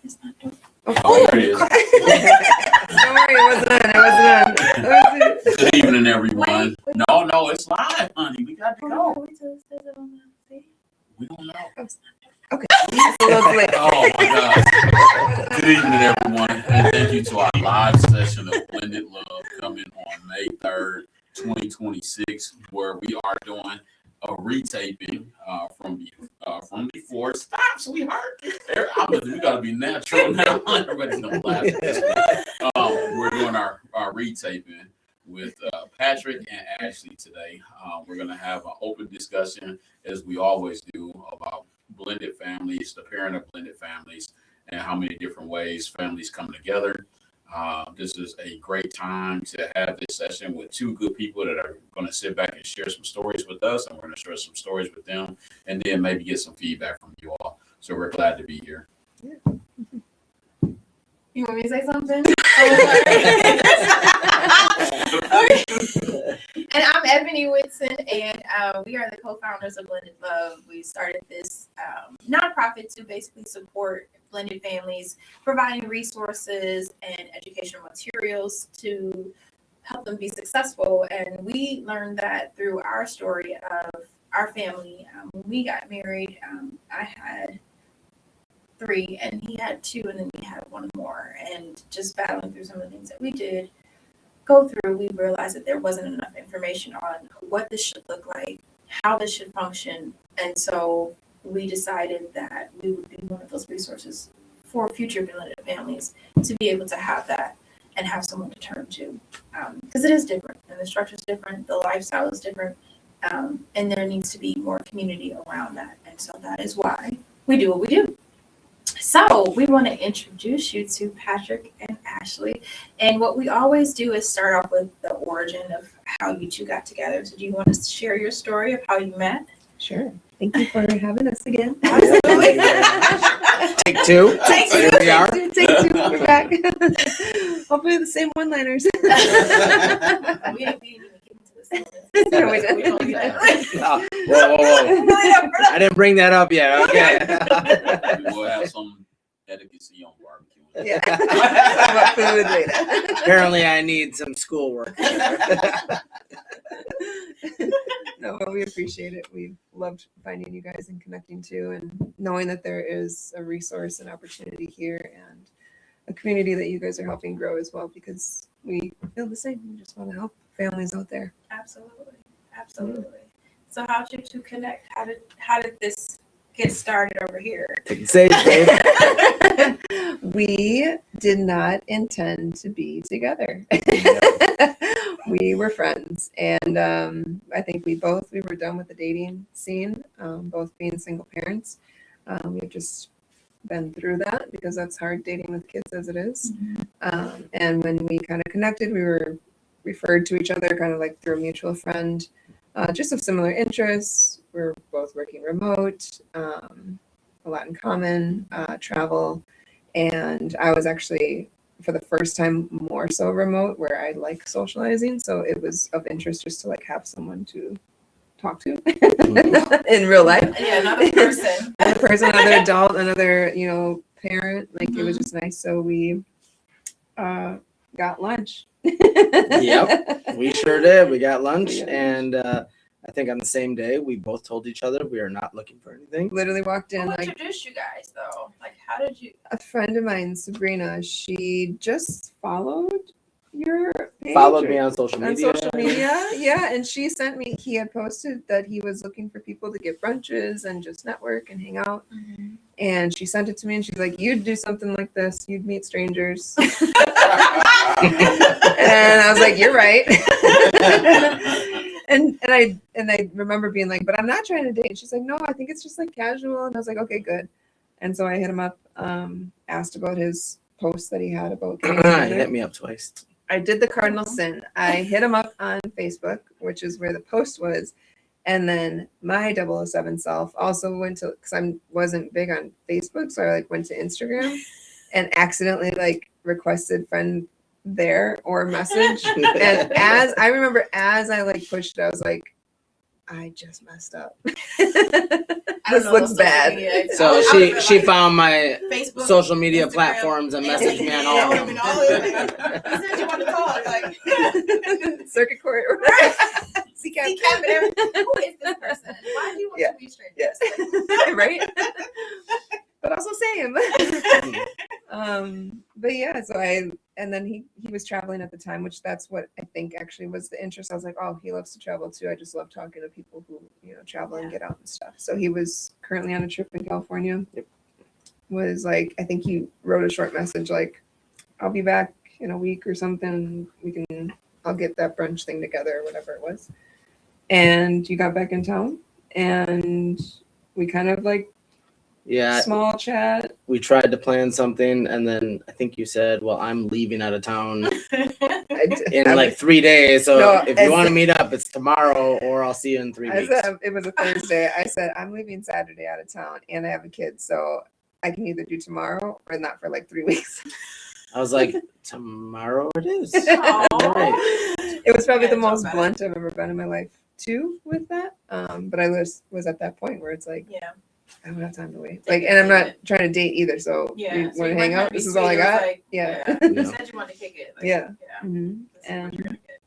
It's not done. Oh, there it is. Don't worry, it wasn't on. Good evening, everyone. No, it's live, honey. We got to go. We don't know. Okay. It's a little late. Oh my God. Good evening, everyone, and thank you to our live session of Blended Love coming on May 3rd, 2026, where we are doing a retaping from before. Stop, sweetheart. We gotta be natural now. Everybody's gonna laugh at this one. We're doing our retaping with Patrick and Ashley today. We're gonna have an open discussion, as we always do, about blended families, the parent of blended families, and how many different ways families come together. This is a great time to have this session with two good people that are going to sit back and share some stories with us, and we're going to share some stories with them, and then maybe get some feedback from you all. So we're glad to be here. Yeah. You want me to say something? And I'm Ebony Whitson, and we are the co-founders of Blended Love. We started this nonprofit to basically support blended families, providing resources and educational materials to help them be successful. And we learned that through our story of our family. When we got married, I had 3 and he had 2, and then we had 1 more. And just battling through some of the things that we did go through, we realized that there wasn't enough information on what this should look like, how this should function. And so we decided that we would be one of those resources for future blended families to be able to have that and have someone to turn to. Because it is different, and the structure is different, the lifestyle is different, and there needs to be more community around that. And so that is why we do what we do. So we want to introduce you to Patrick and Ashley. And what we always do is start off with the origin of how you two got together. So do you want to share your story of how you met? Sure. Thank you for having us again. Absolutely. Take 2. Take Here we are. Take two. We're back. Hopefully the same one-liners. We ain't being even given to the same. No, we didn't. We don't do that. Oh, whoa. I didn't bring that up yet. Okay. We'll have some etiquette on barbecue. Yeah. Talk about food later. Apparently, I need some schoolwork. No, but we appreciate it. We've loved finding you guys and connecting too, and knowing that there is a resource and opportunity here and a community that you guys are helping grow as well, because we feel the same. We just want to help families out there. Absolutely. So how did you two connect? How did this get started over here? Take it safe, babe. We did not intend to be together. We were friends, and I think we were done with the dating scene, both being single parents. We've just been through that because that's hard dating with kids as it is. And when we kind of connected, we were referred to each other kind of like through a mutual friend, just of similar interests. We're both working remote, a lot in common, travel. And I was actually, for the first time, more so remote, where I like socializing. So it was of interest just to like have someone to talk to in real life. Yeah, another person. Another adult, another, parent. Like it was just nice. So we got lunch. Yep, we sure did. We got lunch, Yeah. and I think on the same day, we both told each other we are not looking for anything. Literally walked in. Who Like introduced you guys though? Like how did you? a friend of mine, Sabrina, she just followed your page. Followed me on social media. Yeah, and he had posted that he was looking for people to get brunches and just network and hang out. And she sent it to me, and she's like, "You'd do something like this. You'd meet strangers." And I was like, "You're right." and I remember being like, "But I'm not trying to date." And she's like, "No, I think it's just like casual." And I was like, "Okay, good." And so I hit him up, asked about his post that he had about getting together. Hit me up twice. I did the cardinal sin. I hit him up on Facebook, which is where the post was. And then my 007 self also went to, because I wasn't big on Facebook, so I went to Instagram and accidentally requested friend there or message. And as I pushed it, I was like, I just messed up. I don't This know looks those social bad. media. So I she would've she been found my Facebook, social media Instagram, platforms and messaged me on all I of would them. have been all over there. You said you want to talk, like Circuit court. CCAP. CCAP and everything. Who is this person? Why do you want Yeah. to be strangers? Yeah. Right? But also same. But yeah, so and then he was traveling at the time, which that's what I think actually was the interest. I was like, oh, he loves to travel too. I just love talking to people who, travel and get out and stuff. So he was currently on a trip in California. Yep. Was like, I think he wrote a short message like, I'll be back in a week or something. I'll get that brunch thing together or whatever it was. And you got back in town and we kind of like Yeah, small chat. we tried to plan something, and then I think you said, "Well, I'm leaving out of town in like 3 days, so No, if you as- want to meet up, it's tomorrow, or I'll see you in 3 I weeks." said it was a Thursday. I said I'm leaving Saturday out of town, and I have a kid, so I can either do tomorrow or not for like 3 weeks. I was like, "Tomorrow it is." Aw. Right. It was probably the Yeah, most it's all blunt I've ever been in my life too with that. But I was at that point where it's like Yeah. I don't have time to wait. Like, and I'm not trying to date either. So Yeah. you So want you to hang weren't out? trying to be This is all I sweet. It was got. like, Yeah. You Yeah. said you wanted to kick it. Like, Yeah. Yeah. Mhm. This is what And you're gonna get.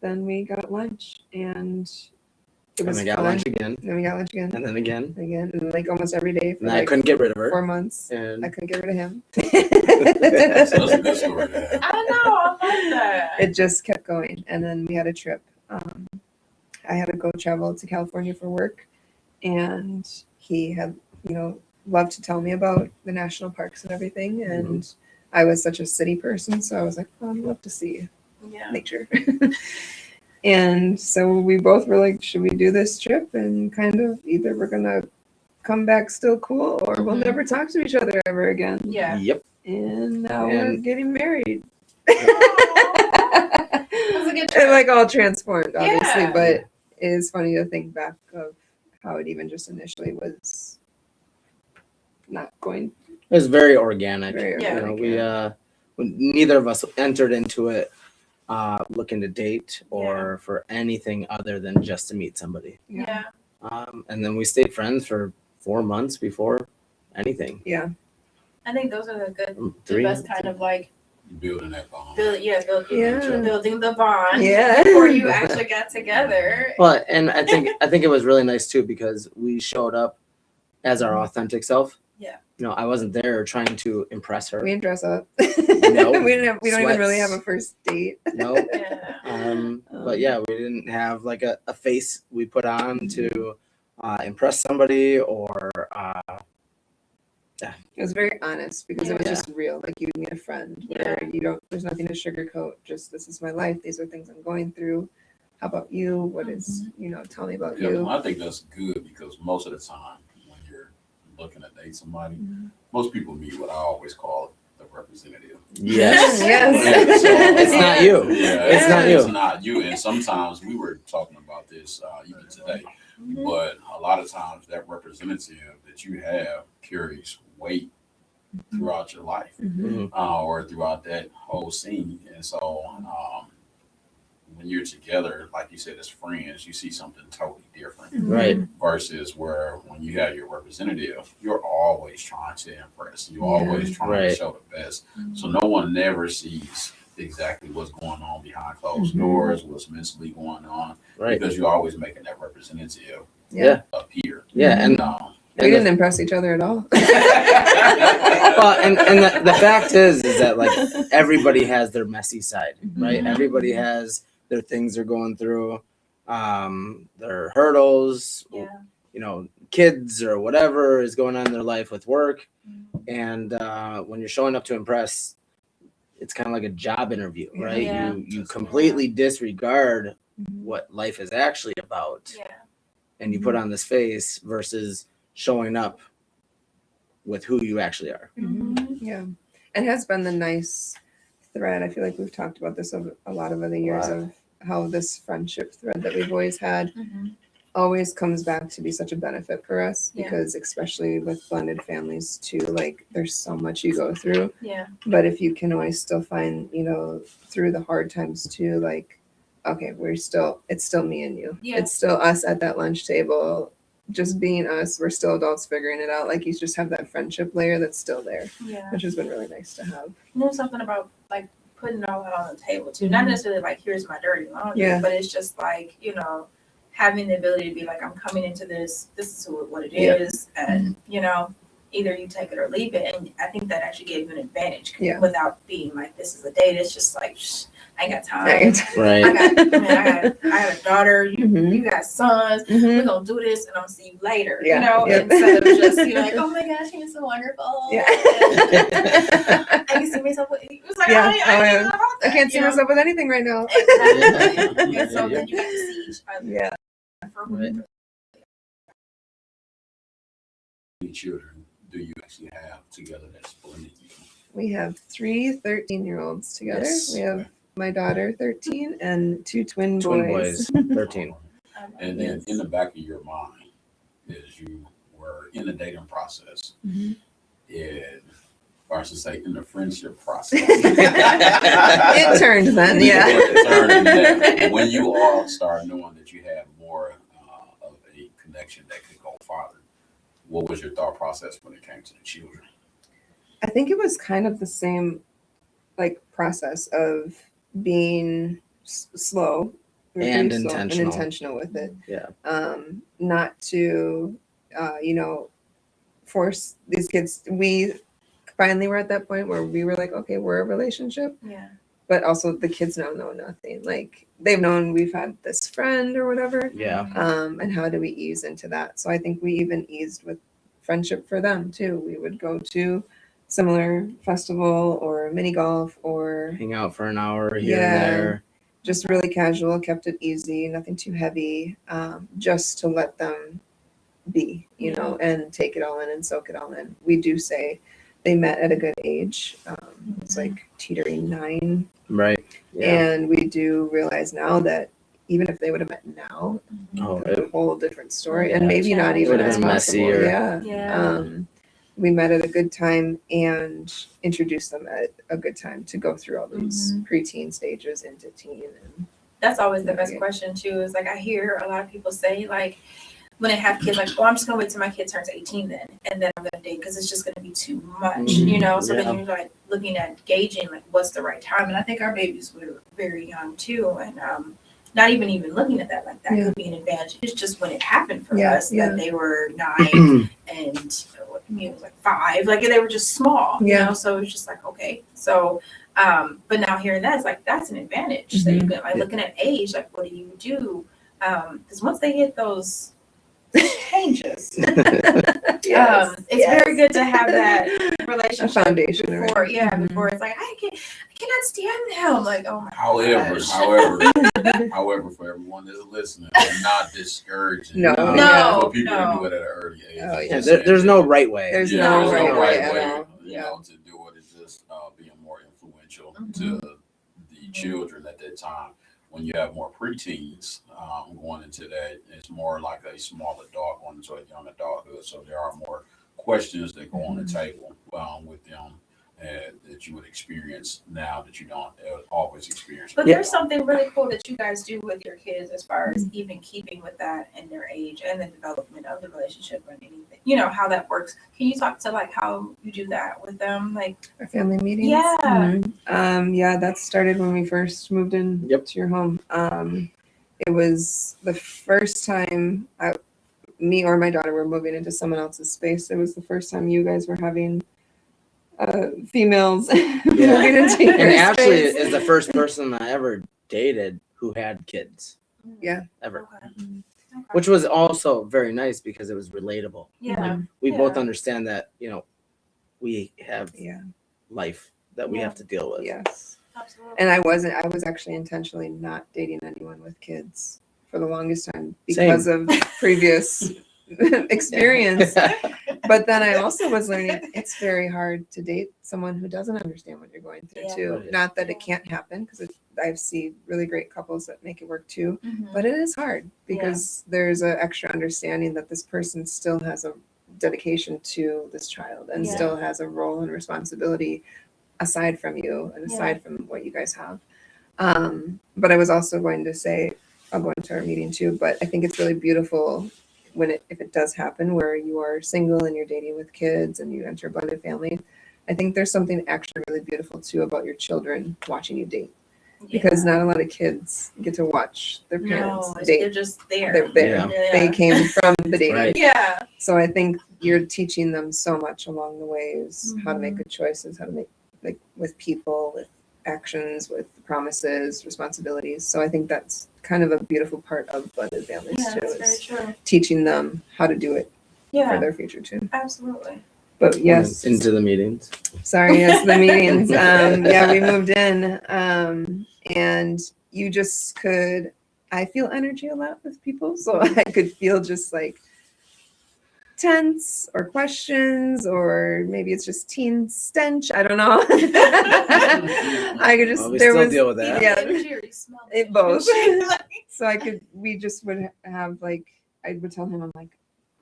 then we got lunch, and it And was we got fun. lunch again, Then we got lunch again, and then again, and like almost every day for and I like couldn't get rid of 4 her. months. I And couldn't get rid of him. That's a good story. I know. I love that. It just kept going, and then we had a trip. I had to go travel to California for work, and he had, loved to tell me about the national parks and everything. And I was such a city person, so I was like, oh, I'd love to see Yeah. nature. And so we both were like, should we do this trip? And kind of either we're gonna come back still cool, or we'll Mhm. never talk to each other ever again. Yeah. yep, And now we're And- getting married. That's a good And trip. like all transformed, obviously, Yeah. but it is funny to think back of how it even just initially was not going it was very organic. very Yeah. organic. Neither of us entered into it looking to date or for anything other than just to meet somebody. Yeah. And then we stayed friends for 4 months before anything. Yeah. I think those are the Three. best kind of like Building that bond. Yeah. building the bond Yeah. before you actually got together. Well, and I think it was really nice too because we showed up as our authentic self. Yeah. I wasn't there trying to impress her. We didn't dress up. No. we don't even really Sweats. have a first date. No. Yeah. But yeah, we didn't have like a face we put on to impress somebody or It was very honest because it was Yeah. just real. Like you meet a friend where there's nothing to sugarcoat. Just this is my life. These are things I'm going through. How about you? What is, tell me about Yeah, you. well, I think that's good because most of the time when you're looking to date somebody, Mhm. most people meet what I always call the representative. yes. Yes. It's not you. Yeah, It's not you. It's not you. And sometimes we were talking about this even today, Mhm. but a lot of times that representative that you have carries weight throughout your life Mhm. or throughout that whole scene. And so when you're together, like you said, as friends, you see something totally different Right. versus where when you have your representative, you're always trying to impress. You're always trying to Right. show the best. So no one never sees exactly what's going on behind closed Mhm. doors, what's mentally going on, Right. because you're always making that representative Yeah. appear. Yeah. And We and didn't impress each other at all. well, and the fact is that like everybody has their messy side, right? Mhm. Everybody has their things they're going through, their hurdles, Yeah. kids or whatever is going on in their life with work. And when you're showing up to impress, it's kind of like a job interview, right? Yeah. You completely disregard what life is actually about, Yeah. and you put on this face versus showing up with who you actually are. Mhm. Yeah. And it has been the nice thread. I feel like we've talked about this over a lot of other years Lot. of how this friendship thread that we've always had Mhm. always comes back to be such a benefit for us Yeah. because especially with blended families too, like there's so much you go through. Yeah. But if you can always still find, through the hard times too, like okay, it's still me and you. Yeah. It's still us at that lunch table, just being us. We're still adults figuring it out. Like you just have that friendship layer that's still there, Yeah. which has been really nice to have. There's something about like putting all that on the table too. Not necessarily like here's my dirty laundry, Yeah. but it's just like, you know, having the ability to be like, I'm coming into this is what it Yeah. is, and you know, either you take it or leave it. And I think that actually gave you an advantage Yeah. without being like, this is a date. It's just like, I ain't got time. Right. I got a daughter. You got sons. Mhm. We're gonna do this, and I'll see you later. Yeah. You know, Yep. instead of just you like, oh my gosh, he's so wonderful. Yeah. I can see myself with. It was like, Yeah. I I can't see myself with anything right now. Exactly. And so then you get to see each other. Yeah. For who you many children do you actually have together that's blended you? We have 3 13-year-olds together. Yes. We have my daughter, 13, and 2 twin Boys, 13. And then in the back of your mind, as you were in the dating process, Mhm. or I should say in the friendship process. It turned then, yeah. It turned in that. When you all start knowing that you have more of a connection that could go farther, what was your thought process when it came to the children? I think it was kind of the same like process of being slow. We were And pretty slow intentional. and intentional with it. Yeah. Not to force these kids. We finally were at that point where we were like, okay, we're a relationship, Yeah. but also the kids now know nothing. Like they've known we've had this friend or whatever. Yeah. And how do we ease into that? So I think we even eased with friendship for them too. We would go to similar festival or mini golf or Hang out for an hour here Yeah. and there. just really casual, kept it easy, nothing too heavy, just to let them be, you know, and take it all in and soak it all in. We do say they met at a good age. It's like teetering 9. Right. Yeah. And we do realize now that even if they would have met now, Oh, it's a whole different story, Yeah, and maybe not it even would've as been possible. messier. Yeah. Yeah. We met at a good time and introduced them at a good time to go through all these preteen stages into teen. And That's always the best Yeah. question too. Is like I hear a lot of people say like when they have kids, like, oh, I'm just gonna wait till my kid turns 18 then, and then I'm gonna date because it's just gonna be too much, you know. So Yeah. then you're like looking at gauging like what's the right time. And I think our babies were very young too, and not even looking at that like that Yeah. could be an advantage. It's just when it happened for Yeah, us yeah. that they were 9 and it was like 5, like they were just small, you Yeah. know. So it's just like okay, so. But now hearing that is like that's an advantage. So you can like looking at age, like what do you do? Because once they hit those changes, Yes, it's very good to have that relationship foundation, before, right? yeah, before it's like I cannot stand them. Like oh my gosh. However, for everyone that's listening, I'm not discouraging. No, for people to no. do it at an early age. Oh, Yeah, there's no right way. There's Yeah, no there's right no way right at way. all. You Yeah. know, to do it is just being more influential to the children at that time. When you have more preteens going into that, it's more like a small adult going into a young adulthood. So there are more questions that go on the table with them that you would experience now that you don't always experience. But Yeah. there's something really cool that you guys do with your kids as far as even keeping with that and their age and the development of the relationship and anything, you know, how that works. Can you talk to like how you do that with them? Like, Our family meetings. Yeah. Yeah, that started when we first moved in Yep. to your home. It was the first time me or my daughter were moving into someone else's space. It was the first time you guys were having females moving into your And actually space. is the first person I ever dated who had kids. Yeah. Ever. Okay. Which was also very nice because it was relatable. Yeah. We both Yeah. understand that, you know, we have Yeah. life that we Yeah. have to deal with. Yes. Absolutely. And I was actually intentionally not dating anyone with kids for the longest time Same. because of previous experience. But then I also was learning it's very hard to date someone who doesn't understand what you're going through Yeah. too. Right. Not that it can't happen because I see really great couples that make it work too, Mhm. but it is hard because there's an extra understanding that this person still has a dedication to this child and Yeah. still has a role and responsibility aside from you and Yeah. aside from what you guys have. But I was also going to say, I'll go into our meeting too, but I think it's really beautiful if it does happen where you are single and you're dating with kids and you enter a blended family. I think there's something actually really beautiful too about your children watching you date, because not a lot of kids get to watch their parents date. They're just there. They're there. Yeah. They came from the dating. Right. Yeah. So I think you're teaching them so much along the ways, how to make good choices, how to make, like, with people, with actions, with promises, responsibilities. So I think that's kind of a beautiful part of blended families too, That's very is true. teaching them how to do it for Yeah, their future too. absolutely. But yes, Into the meetings. sorry, yes, the meetings. Yeah, we moved in, and you just could. I feel energy a lot with people, so I could feel just like tense or questions, or maybe it's just teen stench. I don't know. I could just Well, we there still was deal with that. yeah, Energy or you smell it both. Like, So we just would have like, I would tell him, I'm like,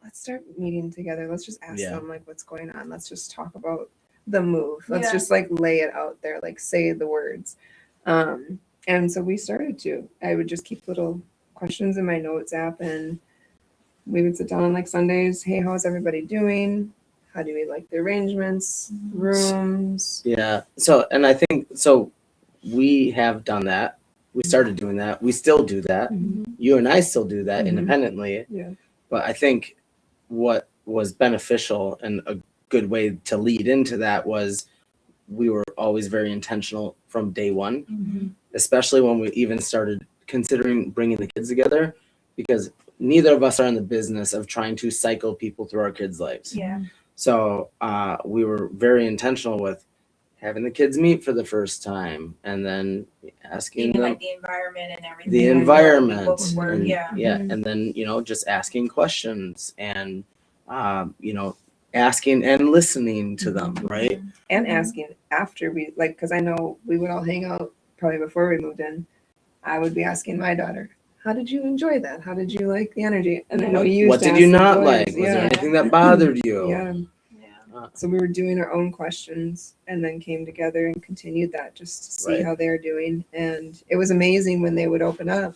let's start meeting together. Let's just ask Yeah. them like what's going on. Let's just talk about the move. Let's Yeah. just like lay it out there, like say the words. And so we started to. I would just keep little questions in my notes app, and we would sit down on like Sundays. Hey, how's everybody doing? How do we like the arrangements, rooms? Yeah. So, and I think so. We have done that. We started doing that. We still do that. You and I still do that Mhm. independently. Yeah. But I think what was beneficial and a good way to lead into that was we were always very intentional from day one, especially when we even started considering bringing the kids together, because neither of us are in the business of trying to cycle people through our kids' lives. Yeah. So we were very intentional with having the kids meet for the first time and then asking Even them like the environment and everything. the like, environment what would work, and, yeah. and then just asking questions and asking and listening to them, right? And asking after we, like, because I know we would all hang out probably before we moved in. I would be asking my daughter, how did you enjoy that? How did you like the energy? And I know you used What to did ask you the not boys. like? Was Yeah. there anything that bothered you? Yeah. Yeah. So we were doing our own questions and then came together and continued that just to see Right. how they're doing. And it was amazing when they would open up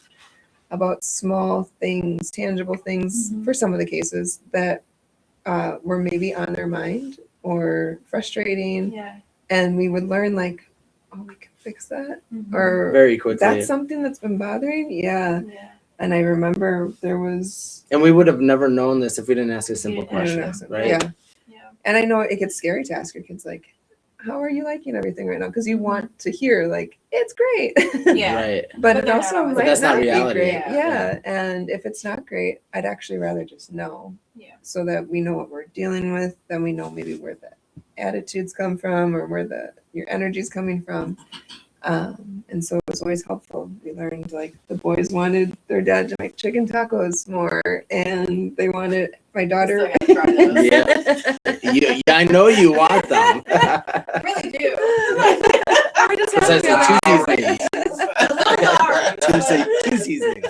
about small things, tangible things for some of the cases that were maybe on their mind or frustrating. Yeah. And we would learn like, oh, we can fix that. Or Very quickly. that's something that's been bothering. Yeah. Yeah. And I remember there was, And we would have never known this if we didn't ask a simple Yeah. question, right? yeah. Yeah. And I know it gets scary to ask your kids, like, how are you liking everything right now? Because you want to hear, like, it's great. Yeah. Right. But But it they're also not always- might But that's not not be reality. great. Yeah. Yeah. And if it's not great, I'd actually rather just know. Yeah. So that we know what we're dealing with, then we know maybe where the attitudes come from or where your energy's coming from. And so it was always helpful. We learned like the boys wanted their dad to make chicken tacos more, and they wanted my daughter. Still gotta try those. Yeah, I know you want them. I really do. I just have Besides to the be two like- seasonings. Two seasonings.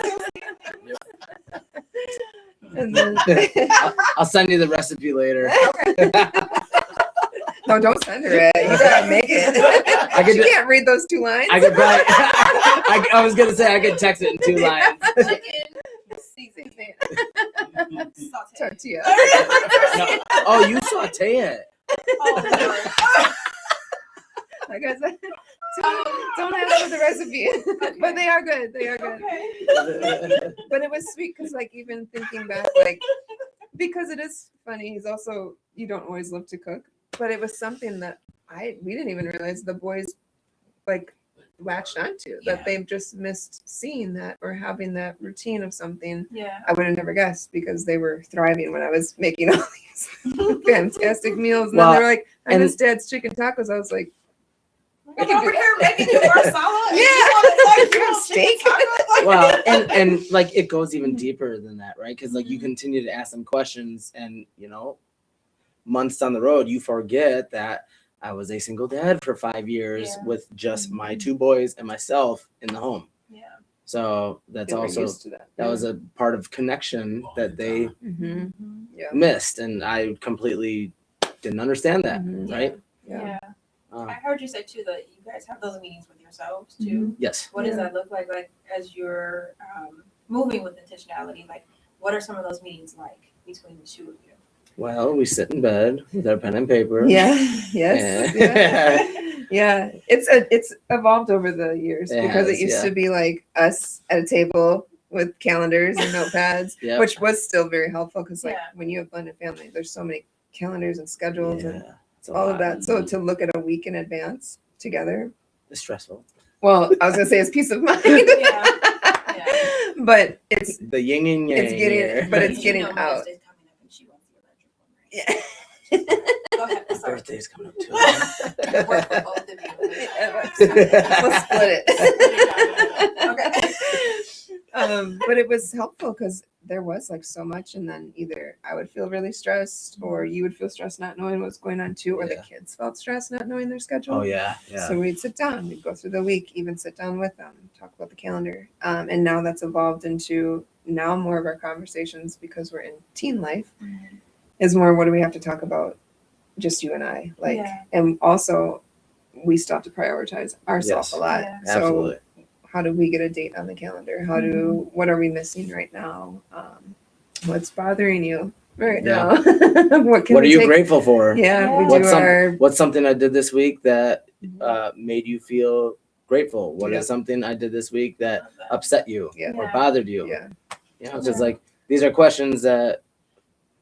And then, I'll send you the recipe later. no, don't send her it. You gotta make it. I could She ju- can't read those 2 lines. I could probably. I was gonna say I could text it in 2 lines. Chicken season. Saute. Tortilla. No. Oh, you saute it. Oh, Like I said, don't ask for the recipe, but they are good. They are good. okay. But it was sweet because, like, even thinking back, like, because it is funny. He's also, you don't always love to cook, but it was something that we didn't even realize the boys like latched onto, Yeah. that they've just missed seeing that or having that routine of something. Yeah. I would have never guessed because they were thriving when I was making all these fantastic meals. And Well, then they were like, I and- miss Dad's chicken tacos. I was like, I'm over here making you marsala. and Yeah. You want You to want steak? Well, and like it goes even deeper than that, right? Because like you continue to ask them questions, and months down the road, you forget that I was a single dad for 5 years Yeah. with just my 2 boys and myself in the home. Yeah. So that's they were also used to that. that was a part of connection that they Mm-hmm. Yeah. missed, and I completely didn't understand that, Mhm. right? Yeah. Yeah. Uh, I heard you say too that you guys have those meetings with your yourselves too. Yes. What does that look like as you're moving with intentionality? Like, what are some of those meetings like between the two of you? Well, we sit in bed with our pen and paper. Yeah. Yes. Yeah. Yeah. Yeah. It's evolved over the years It because it has, used yeah. to be like us at a table with calendars and notepads, Yep. which was still very helpful because like Yeah. when you have blended family, there's so many calendars and schedules and Yeah, it's a all lot. of that. So to look at a week in advance together, It's stressful. well, I was gonna say it's peace of mind. Yeah. But it's The yin and yang. it's getting- here. but it's You getting know out. Mother's Day's coming up and she wants the electric one, right? yeah. Go ahead. My Sorry. birthday's coming up too. It worked for both of you. We'll split it. Okay. But it was helpful because there was like so much, and then either I would feel really stressed, or you would feel stressed not knowing what's going on too, or the Yeah. kids felt stressed not knowing their schedule. Oh yeah, yeah. So we'd sit down, we'd go through the week, even sit down with them, talk about the calendar. And now that's evolved into now more of our conversations because we're in teen life is more what do we have to talk about, just you and I, like, Yeah. and also we still have to prioritize ourselves Yes. a lot. Yeah. So Absolutely. how do we get a date on the calendar? What are we missing right now? What's bothering you right Yeah. now? What What are you grateful for? Yeah, we What's do our What's something I did this week that made you feel grateful? What Yeah. is something I did this week that upset you Yeah. or Yeah. bothered you? yeah. You know, because like these are questions that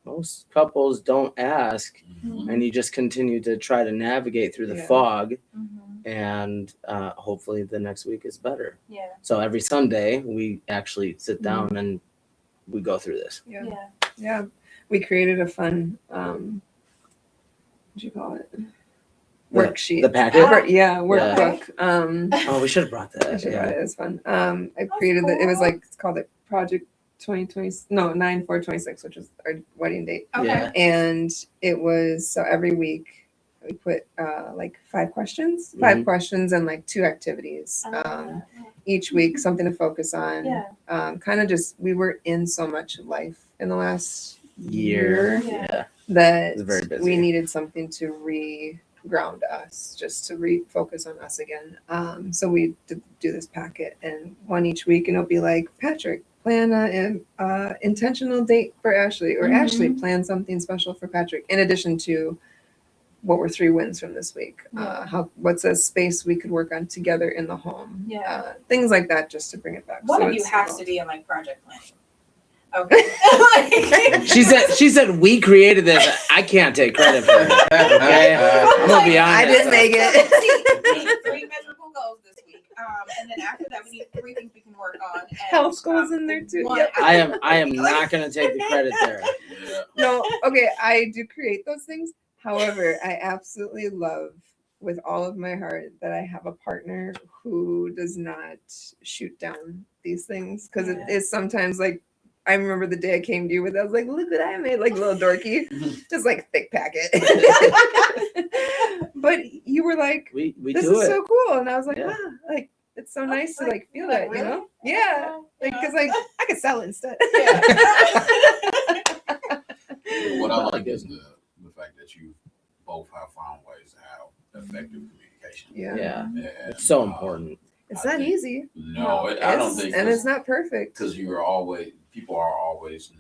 most couples don't ask, and you just continue to try to navigate through the Yeah. fog, Mm-hmm. and hopefully the next week is better. Yeah. So every Sunday we actually sit down and we go through this. Yeah. Yeah. Yeah. We created a fun what'd you call it? Worksheet. The packet. Workbook. Oh, we should have brought I that. should Yeah. write it. It was fun. I created it was cool. like it's called it Project 2020 9/4/26, which is our wedding date. Okay. Yeah. And it was so every week we put like 5 questions and like 2 activities I love that. each week, something to focus on. Yeah. Kind of just we were in so much life in the last Year. Yeah. Yeah. that It's very busy. we needed something to ground us, just to refocus on us again. So we do this packet and one each week, and it'll be like, Patrick, plan an intentional date for Ashley, or Ashley, plan something special for Patrick, in addition to what were 3 wins from this week. What's a space we could work on together in the home? Yeah. Things like that, just to bring it back. One So of you it's has evolved. to be in like project planning. Okay. She said we created this. I can't take credit for it. Okay, I'm gonna be honest. I didn't make it. We need 3 measurable goals this week. And then after that, we need 3 things we can work on. And, Health goals in there too. one- Yep. I am not gonna take the credit there. Yeah. No, okay, I do create those things. However, I absolutely love with all of my heart that I have a partner who does not shoot down these things, because it is sometimes like, I remember the day I came to you with it, I was like, look what I made, like a little dorky, just like thick packet. But you were like, We this do is it. so cool. And I was like, Yeah. wow, like it's so nice to like, like feel like, that, you really? know? Yeah. Like, because like I could sell it instead. What I like is the fact that you both have found ways to have effective communication. Yeah. Yeah, And, it's so important. It's I not think- easy. No, I don't think. And it's not perfect. Because people are always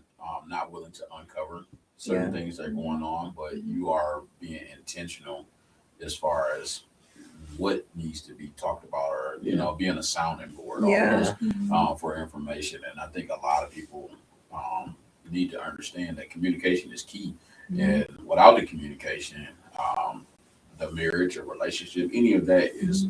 not willing to uncover certain things that are going on, but you are being intentional as far as what needs to be talked about, or being a sounding board Yeah. almost, for information. And I think a lot of people need to understand that communication is key, and without the communication, the marriage or relationship, any of that is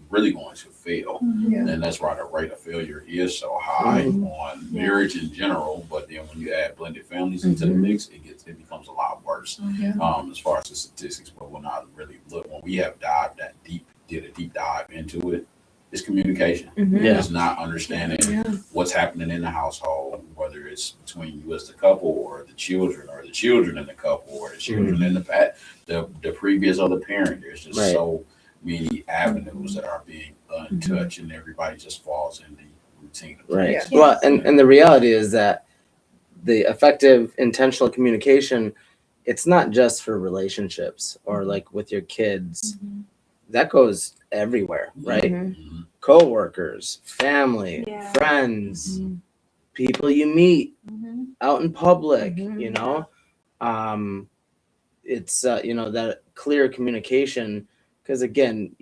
really going to fail. Yeah. And that's why the rate of failure is so high on marriage in general. But then when you add blended families into the mix, it becomes a lot worse as far as the statistics. But when I really look, when we have did a deep dive into it, it's communication. Yeah. It's not understanding what's happening in the household, whether it's between you as the couple, or the children in the couple, or the children in the previous other parent. There's just so many avenues that are being untouched, and everybody just falls in the routine. Right. Yeah. Well, and the reality is that the effective intentional communication, it's not just for relationships or like with your kids. that goes everywhere, right? Mhm. Mhm. Co-workers, family, Yeah. friends, Mhm. people you meet Mm-hmm. out in public, Mhm. you know. It's that clear communication, because again,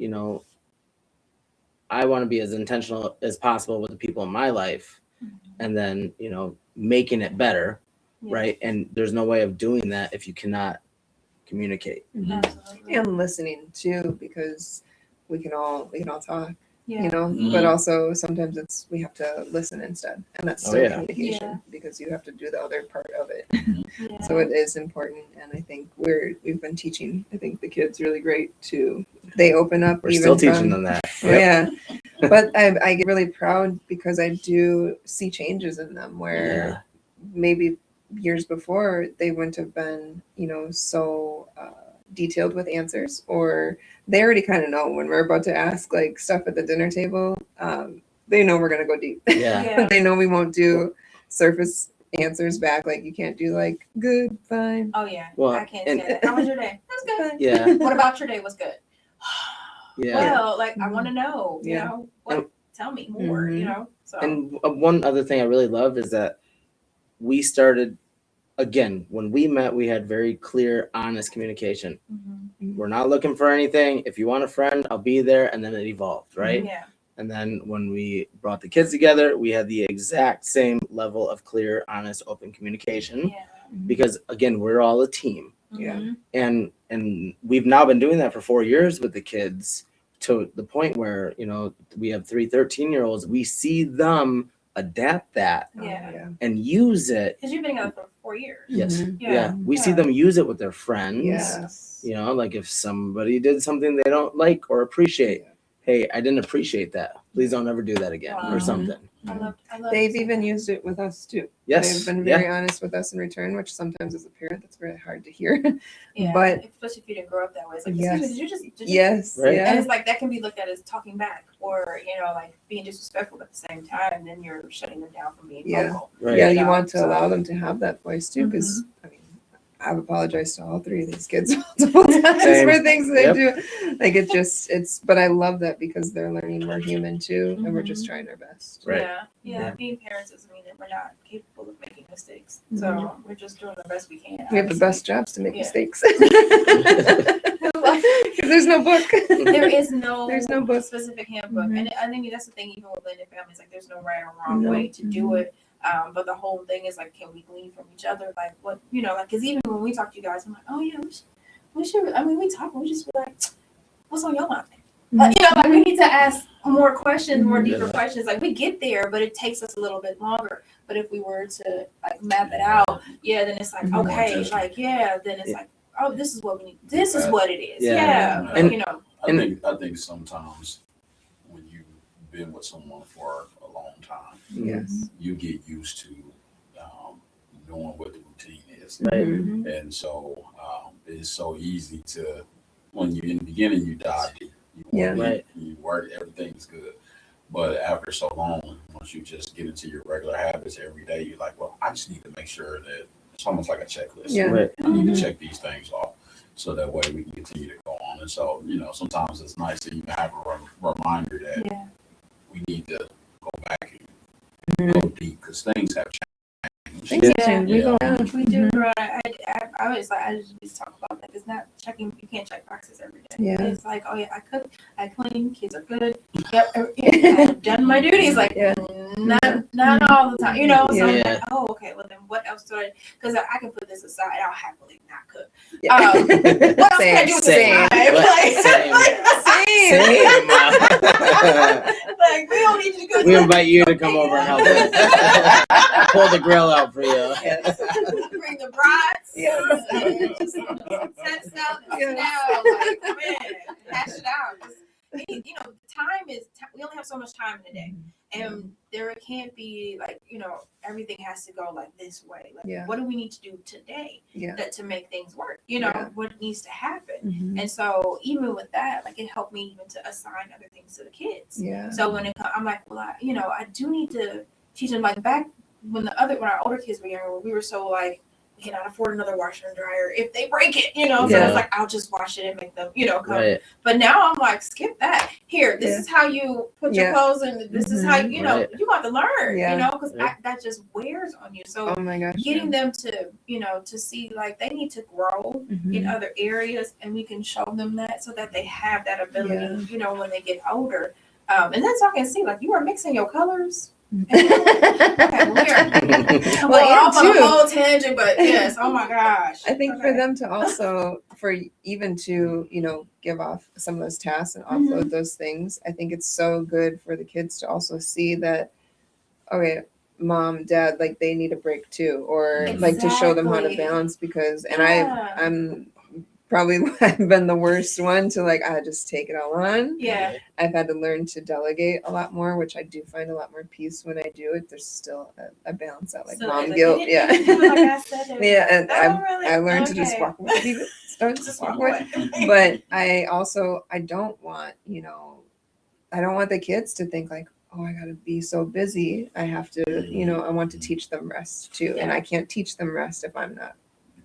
I want to be as intentional as possible with the people in my life, and then making it better, Yeah. right? And there's no way of doing that if you cannot communicate. Absolutely. And listening too, because we can all talk, Yeah. but also sometimes we have to listen instead, and that's Oh, still yeah. communication because you have to do the other part of it. Yeah. So it is important, and I think we've been teaching. I think the kids really great too. They open up. We're even still teaching from- them that. Oh, yeah, but I get really proud because I do see changes in them where Yeah. maybe years before they wouldn't have been, so detailed with answers, or they already kind of know when we're about to ask like stuff at the dinner table. They know we're gonna go deep. Yeah. Yeah. They know we won't do surface answers back. Like you can't do like good, fine. Oh yeah. Well, I can't and- say that. How was your day? That's good. Fine. Yeah. What about your day? Was good. Yeah. Well, like I want to know. You Yeah. know what? Tell me more. Mhm. You know. So. And one other thing I really love is that we started, again, when we met, we had very clear, honest communication. Mhm. We're not looking for anything. If you want a friend, I'll be there. And then it evolved, right? Yeah. And then when we brought the kids together, we had the exact same level of clear, honest, open communication. Yeah. Because again, we're all a team. Yeah. Mhm. And we've now been doing that for 4 years with the kids, to the point where we have 3 13-year-olds. We see them adapt that Yeah. Yeah. and use it. Because you've been together for 4 years. Yes. Mhm. Yeah. We see Yeah. them use it with their friends. Yes. Like if somebody did something they don't like or appreciate, hey, I didn't appreciate that. Please don't ever do that again, Wow. or something. I love. They've even used it with us too. Yes. They've been very honest with us in return, which sometimes as a parent that's very hard to hear. Yeah. but- especially if you didn't grow up that way, it's like, Yes. excuse me, did you Yes. Right. And Yeah. it's like that can be looked at as talking back, or like being disrespectful at the same time, and then you're shutting them down from being Yeah. vocal. Right. Yeah, You you know, want to so- allow them to have that voice too, because I've apologized to all 3 of these kids multiple times Same. for things they Yep. do. Like but I love that because they're learning we're human too, and we're just trying our best. Right. Yeah. Yeah. Being parents doesn't mean that we're not capable of making mistakes. So we're just doing the best we can. We have the best jobs to make Yeah. mistakes. honestly. 'Cause there's no book. There is no There's no book. specific handbook, Mhm. and I think that's the thing. Even with blended families, like there's no right or wrong No. way to do it. But the whole thing is like, can we glean from each other? Like what like, because even when we talk to you guys, I'm like, oh yeah, we should. I mean, we talk. We just be like, what's on your mind? Like, like we need to ask more questions, more deeper Yeah. questions. Like we get there, but it takes us a little bit longer. But if we were to like map it out, then it's like, Mhm. okay, like then it's like, oh, this is what we need. This is what it is. Yeah. Yeah, And- like, I think sometimes when you've been with someone for a long time, Yes. you get used to knowing what the routine is. Right. Mhm. And so it's so easy to, when you're in the beginning, you dive deep. You Yeah. Right. You work, everything's good. But after so long, once you just get into your regular habits every day, you're like, well, I just need to make sure that it's almost like a checklist. Yeah. Right. I need Mhm. to check these things off so that way we can continue to go on. And so, sometimes it's nice to even have a reminder that yeah. we need to go back and go deep because things have changed. Things have changed. We Yeah. go around. We do, bro. I always like, I just talk about that. It's not checking. You can't check boxes every day. Yeah. It's like, oh yeah, I cook, I clean, kids are good. Yep, I've done my duties. Like, Yeah. not all the time. So I'm Yeah. like, oh, okay. Well, then what else do I? Because I can put this aside. I'll happily not cook. Yeah. What else can I do with this Same. time? Same. Like, we don't need you to cook. We invite you to come over and help us. Pull the grill out for you. Yes. Bring the brats. Yes. Just set stuff Yes. now. Like, man, hash it out. 'Cause, time is, we only have so much time in a day. And there can't be like, everything has to go like this way. Like, Yeah. what do we need to do today Yeah. to make things work? Yeah. What needs to happen? Mhm. And so even with that, like it helped me even to assign other things to the kids. Yeah. So when it comes, I'm like, well, I do need to teach them. Like back when our older kids were younger, we were so like, cannot afford another washer and dryer if they break it, you know. So Yeah. it's like I'll just wash it and make them, you know, come. Right. But now I'm like, skip that. Here, this Yeah. is how you put your Yeah. clothes in. This is how you know Right. you got to learn, Yeah. you know, because Yeah. that just wears on you. So Oh my gosh. getting them to, you know, to see like they need to grow in Mhm. other areas, and we can show them that so that they have that ability, Yeah. you know, when they get older. And that's all I can see. Like you are mixing your colors. well, Well, off on and a too, whole tangent, but yes, oh my gosh. I think for Okay. them to also, for even to, you know, give off some of those tasks and Mm-hmm. offload those things, I think it's so good for the kids to also see that, okay, mom, dad, like they need a break too, or like to show them how to Exactly. balance because, and Yeah. I'm probably I've been the worst one to like, I just take it all on. Yeah. I've had to learn to delegate a lot more, which I do find a lot more peace when I do it. There's still a balance out, like So, mom like, guilt. you Yeah. didn't do it like I said it. Yeah, and Oh, really? I learned to just Okay. walk away. Leave it. Start Just walk walk away. away. But I don't want, you know, I don't want the kids to think like, oh, I gotta be so busy. I have to, you know, I want to teach them rest too. And Yeah. I can't teach them rest if I'm not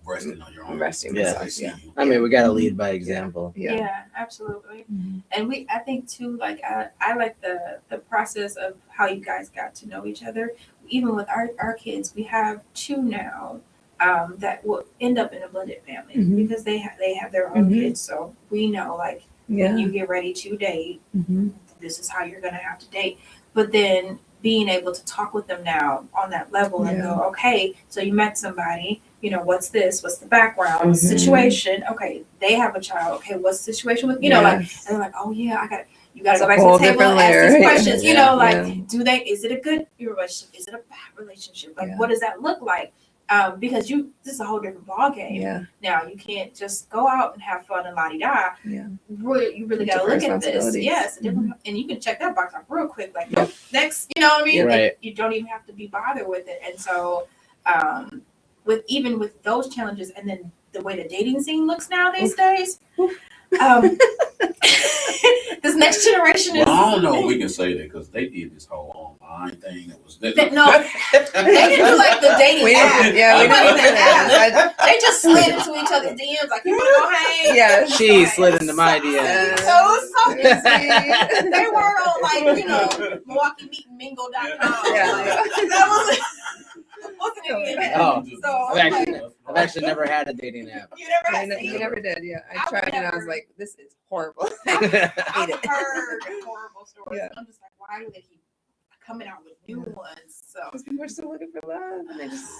Resting on your own. resting Yeah. myself. Yeah. I mean, we gotta lead by example. Yeah. Absolutely. Mhm. And I think too, like I like the process of how you guys got to know each other. Even with our kids, we have two now that will end up in a blended family Mhm. because they have their own Mhm. kids. So we know like when Yeah. you get ready to date, Mhm. this is how you're gonna have to date. But then being able to talk with them now on that level and Yeah. go, okay, so you met somebody, you know, what's this? What's the background? What's the Mhm. situation? Okay, they have a child. Okay, what's the situation with, you know, like, Yes. and they're like, oh yeah, you gotta It's go a back to whole the table different and ask layer. these questions, you Yeah. know, like, Yeah. is it a good relationship? Is it a bad relationship? Like, Yeah. what does that look like? Because this is a whole different ball game. Yeah. Now you can't just go out and have fun and la-di-da. Yeah. You really It's got to different look at this. responsibilities. Yes, and you can check that box off real quick. Like, Yep. next, you know what I mean? Right. You don't even have to be bothered with it. And so, with those challenges, and then the way the dating scene looks now these days, this next generation is. Well, I don't know if we can say that because they did this whole online thing that was. No, they didn't do like the dating We app. didn't, yeah, we It wasn't didn't. an app. They just slid into each other's DMs like, you want to go hang? Yeah. She slid into my So DMs. so Yeah. easy. They weren't on like, you know, Milwaukee Meet and Mingle.com. Yeah. Like, that wasn't any of that. Oh. So I've actually never had a dating app. you never had You seen. never did, yeah. I I've tried and I was never- like, this is horrible. I've hate it. heard horrible stories. Yeah. I'm just like, why do they keep coming out with new ones? So Because people are still looking for love. And they just,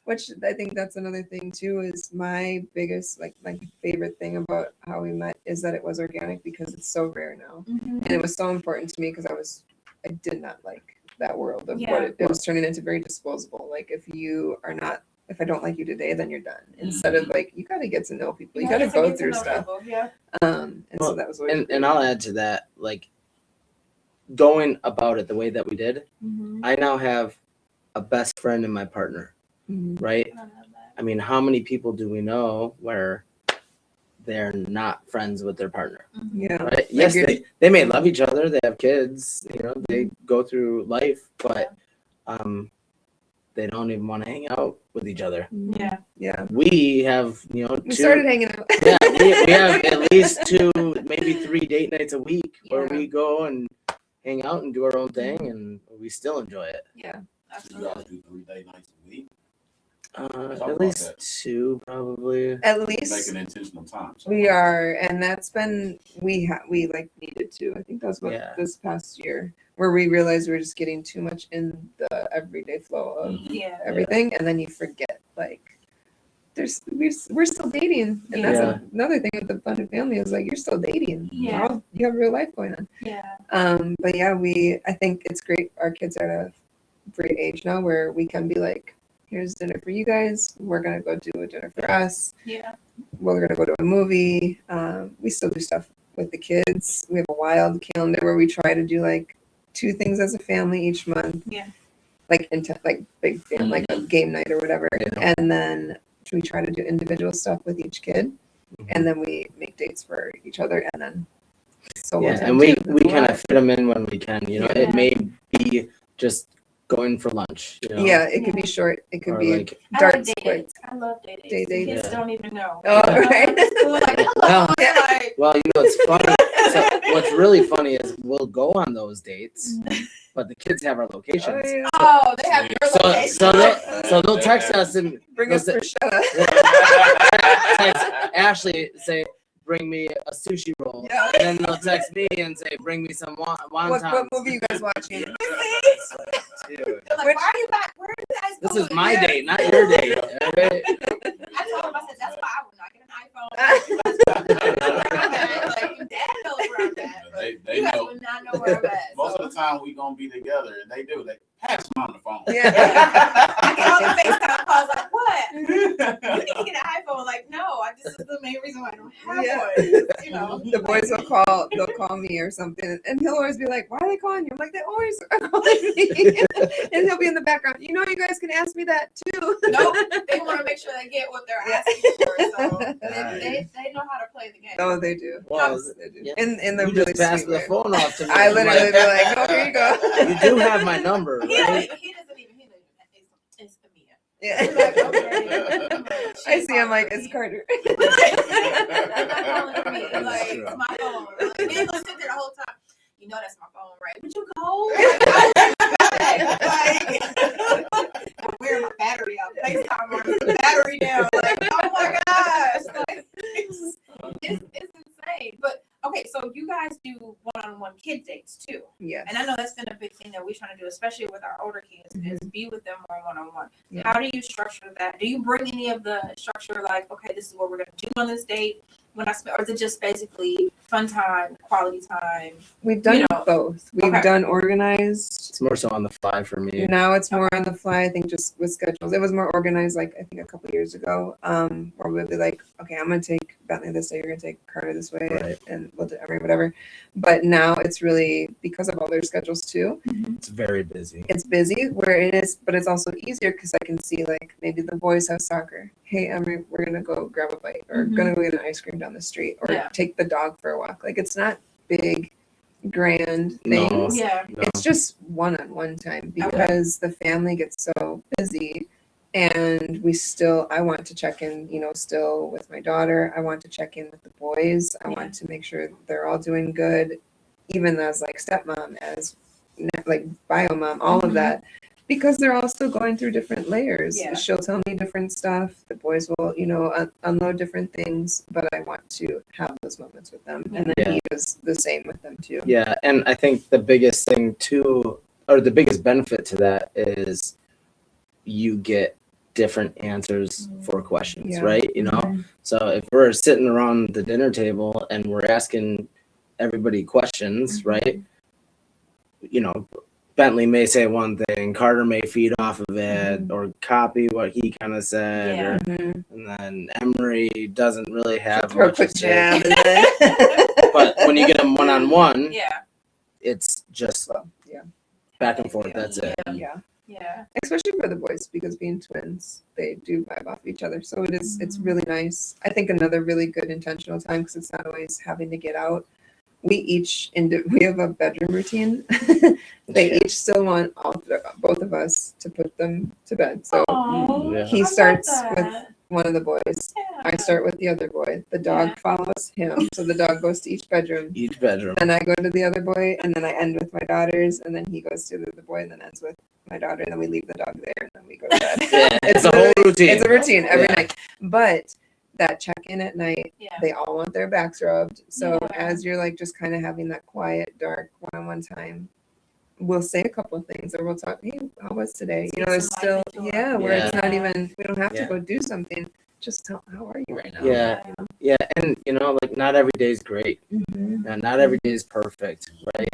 which I think that's another thing too, is my biggest, like my favorite thing about how we met is that it was organic because it's so rare now. And it was so important to me because I did not like that world of Yeah. what it was turning into, very disposable. Like if I don't like you today, then you're done. Instead of like, you got to get to know people. You got to go through stuff. Yeah. And so Well, that was always And I'll add to that, like going about it the way that we did, I now have a best friend and my partner, Mhm. right? I love that. I mean, how many people do we know where they're not friends with their partner? Yeah. Right? Yes, you're- they may love each other, they have kids, you know, they go through life, but they don't even want to hang out with each other. Yeah. Yeah. We have, you know, We started hanging out. yeah, we have at least 2, maybe 3 date nights a week where Yeah. we go and hang out and do our own thing, and we still enjoy it. Yeah. You Absolutely. guys do 3 day nights a week. At least 2, probably. At Make least an intentional time. we are, and that's been we like needed to. I think that was what Yeah. this past year where we realized we were just getting too much in the everyday flow of Yeah. everything, and then you forget like we're still dating, and Yeah. that's another thing with the blended family is like you're still dating. Yeah. You have real life going on. Yeah. But yeah, I think it's great. Our kids are at a great age now where we can be like, here's dinner for you guys. We're gonna go do a dinner for us. Yeah. We're gonna go to a movie. We still do stuff with the kids. We have a wild calendar where we try to do like 2 things as a family each month. Yeah. Like big family, like a game night or whatever. Yeah. And then we try to do individual stuff with each kid, and then we make dates for each other, and then Yeah, and we kind of fit them in when we can. You know, Yeah. it may be just going for lunch. You know? Yeah, it could be short. It could Or be like, I like darts day quick. dates. I love day dates. Day The dates. kids Yeah. don't even know. Oh, You know, right. at school, like, hello. Well, They're like, well, you know, it's funny. So what's really funny is we'll go on those dates, but the kids have our Oh, locations. yeah. oh, they have your So, location. so they'll text us and Bring they'll us say, bruschetta. text Ashley, say, bring me a sushi roll. Yeah. And then they'll text me and say, bring me some What wontons. movie you guys watching? Dude, They're like, why are you back? Where are you guys this going? is my date, not your date. All right? I told him, I said, that's why I would not get an iPhone. Like, Dad knows where I'm at. They You guys know. would not know where I'm at. Most So. of the time we gonna be together, and they do. They pass them on the phone. Yeah. I get all the FaceTime calls like, what? You need to get an iPhone. Like, no, this is the main reason why I don't have Yeah. one. You know. The boys they'll call me or something, and he'll always be like, "Why are they calling you?" I'm like, "They always are calling me," and he'll be in the background. You know, you guys can ask me that too. Nope. They want to make sure they get what they're asking for. So they know how to play the game. Oh, they do. Well, They do. yeah. In the You really just pass sweet the way. phone off to me. I I'm literally be like, "Oh, here you go." you do have my number, He doesn't right? even. It's Amia. Yeah. I'm like, okay. I see. I'm like, it's Carter. That's not calling for me. That's Like, true. it's my phone. Like, he's gonna sit there the whole time. You know that's my phone, right? Would you go? Like, I'm wearing my battery out. FaceTime on the battery down. Like, oh my gosh. Like, it's insane. But okay, so you guys do one-on-one kid dates too. Yes. And I know that's been a big thing that we're trying to do, especially with our older kids, is be with them more one-on-one. Yeah. How do you structure that? Do you bring any of the structure like, okay, this is what we're going to do on this date? Or is it just basically fun time, quality time? We've done You know. both. We've Okay. done organized. It's more so on the fly for me. Now it's more on the fly. I think just with schedules. It was more organized, like I think a couple years ago, where we'd be like, okay, I'm gonna take Bentley this day, you're gonna take Carter this way, Right. and we'll do whatever. But now it's really because of all their schedules too. It's very busy. It's busy where it is, but it's also easier because I can see like maybe the boys have soccer. Hey, Emery, we're gonna go grab a bite, or Mhm. gonna go get an ice cream down the street, or Yeah. take the dog for a walk. Like it's not big, grand No. things. Yeah. No. It's just one-on-one time because the family gets so busy, and I want to check in, still with my daughter. I want to check in with the boys. I Yeah. want to make sure they're all doing good, even as like stepmom, as like bio mom, all of Mhm. that, because they're all still going through different layers. Yeah. She'll tell me different stuff. The boys will, unload different things, but I want to have those moments with them. And then Yeah. he does the same with them too. Yeah, and I think the biggest thing too, or the biggest benefit to that is you get different answers for questions, Yeah. right? So if we're sitting around the dinner table and we're asking everybody questions, Mm-hmm. right? Bentley may say one thing, Carter may feed off of it or copy what he kind of said, Yeah. Mhm. and then Emery doesn't really have Throw a much to quick say. jab. And then But when you get them one-on-one, Yeah. it's just yeah. back and forth. That's it. Yeah. Yeah. Especially for the boys, because being twins, they do vibe off each other. So it's really nice. I think another really good intentional time, because it's not always having to get out. We have a bedroom routine. They each still want both of us to put them to bed. So Aw, Yeah. he I love starts that. with one of the boys. I Yeah. start with the other boy. The dog Yeah. follows him. So the dog goes to each bedroom. Each bedroom. Then I go to the other boy, and then I end with my daughters, and then he goes to the other boy, and then ends with my daughter, and then we leave the dog there, and then we go to bed. Yeah, it's a whole routine. It's a routine every Yeah. night. But that check-in at night, Yeah. they all want their backs rubbed. So Yeah. as you're like just kind of having that quiet, dark one-on-one time, we'll say a couple of things, or we'll talk, hey, how was today? Speak There's some still, life into it. where it's Yeah. not even, we don't have to Yeah. go do something. Just tell, how are you right now? Yeah. Yeah, and like not every day is great. Mhm. And not every day is perfect, right?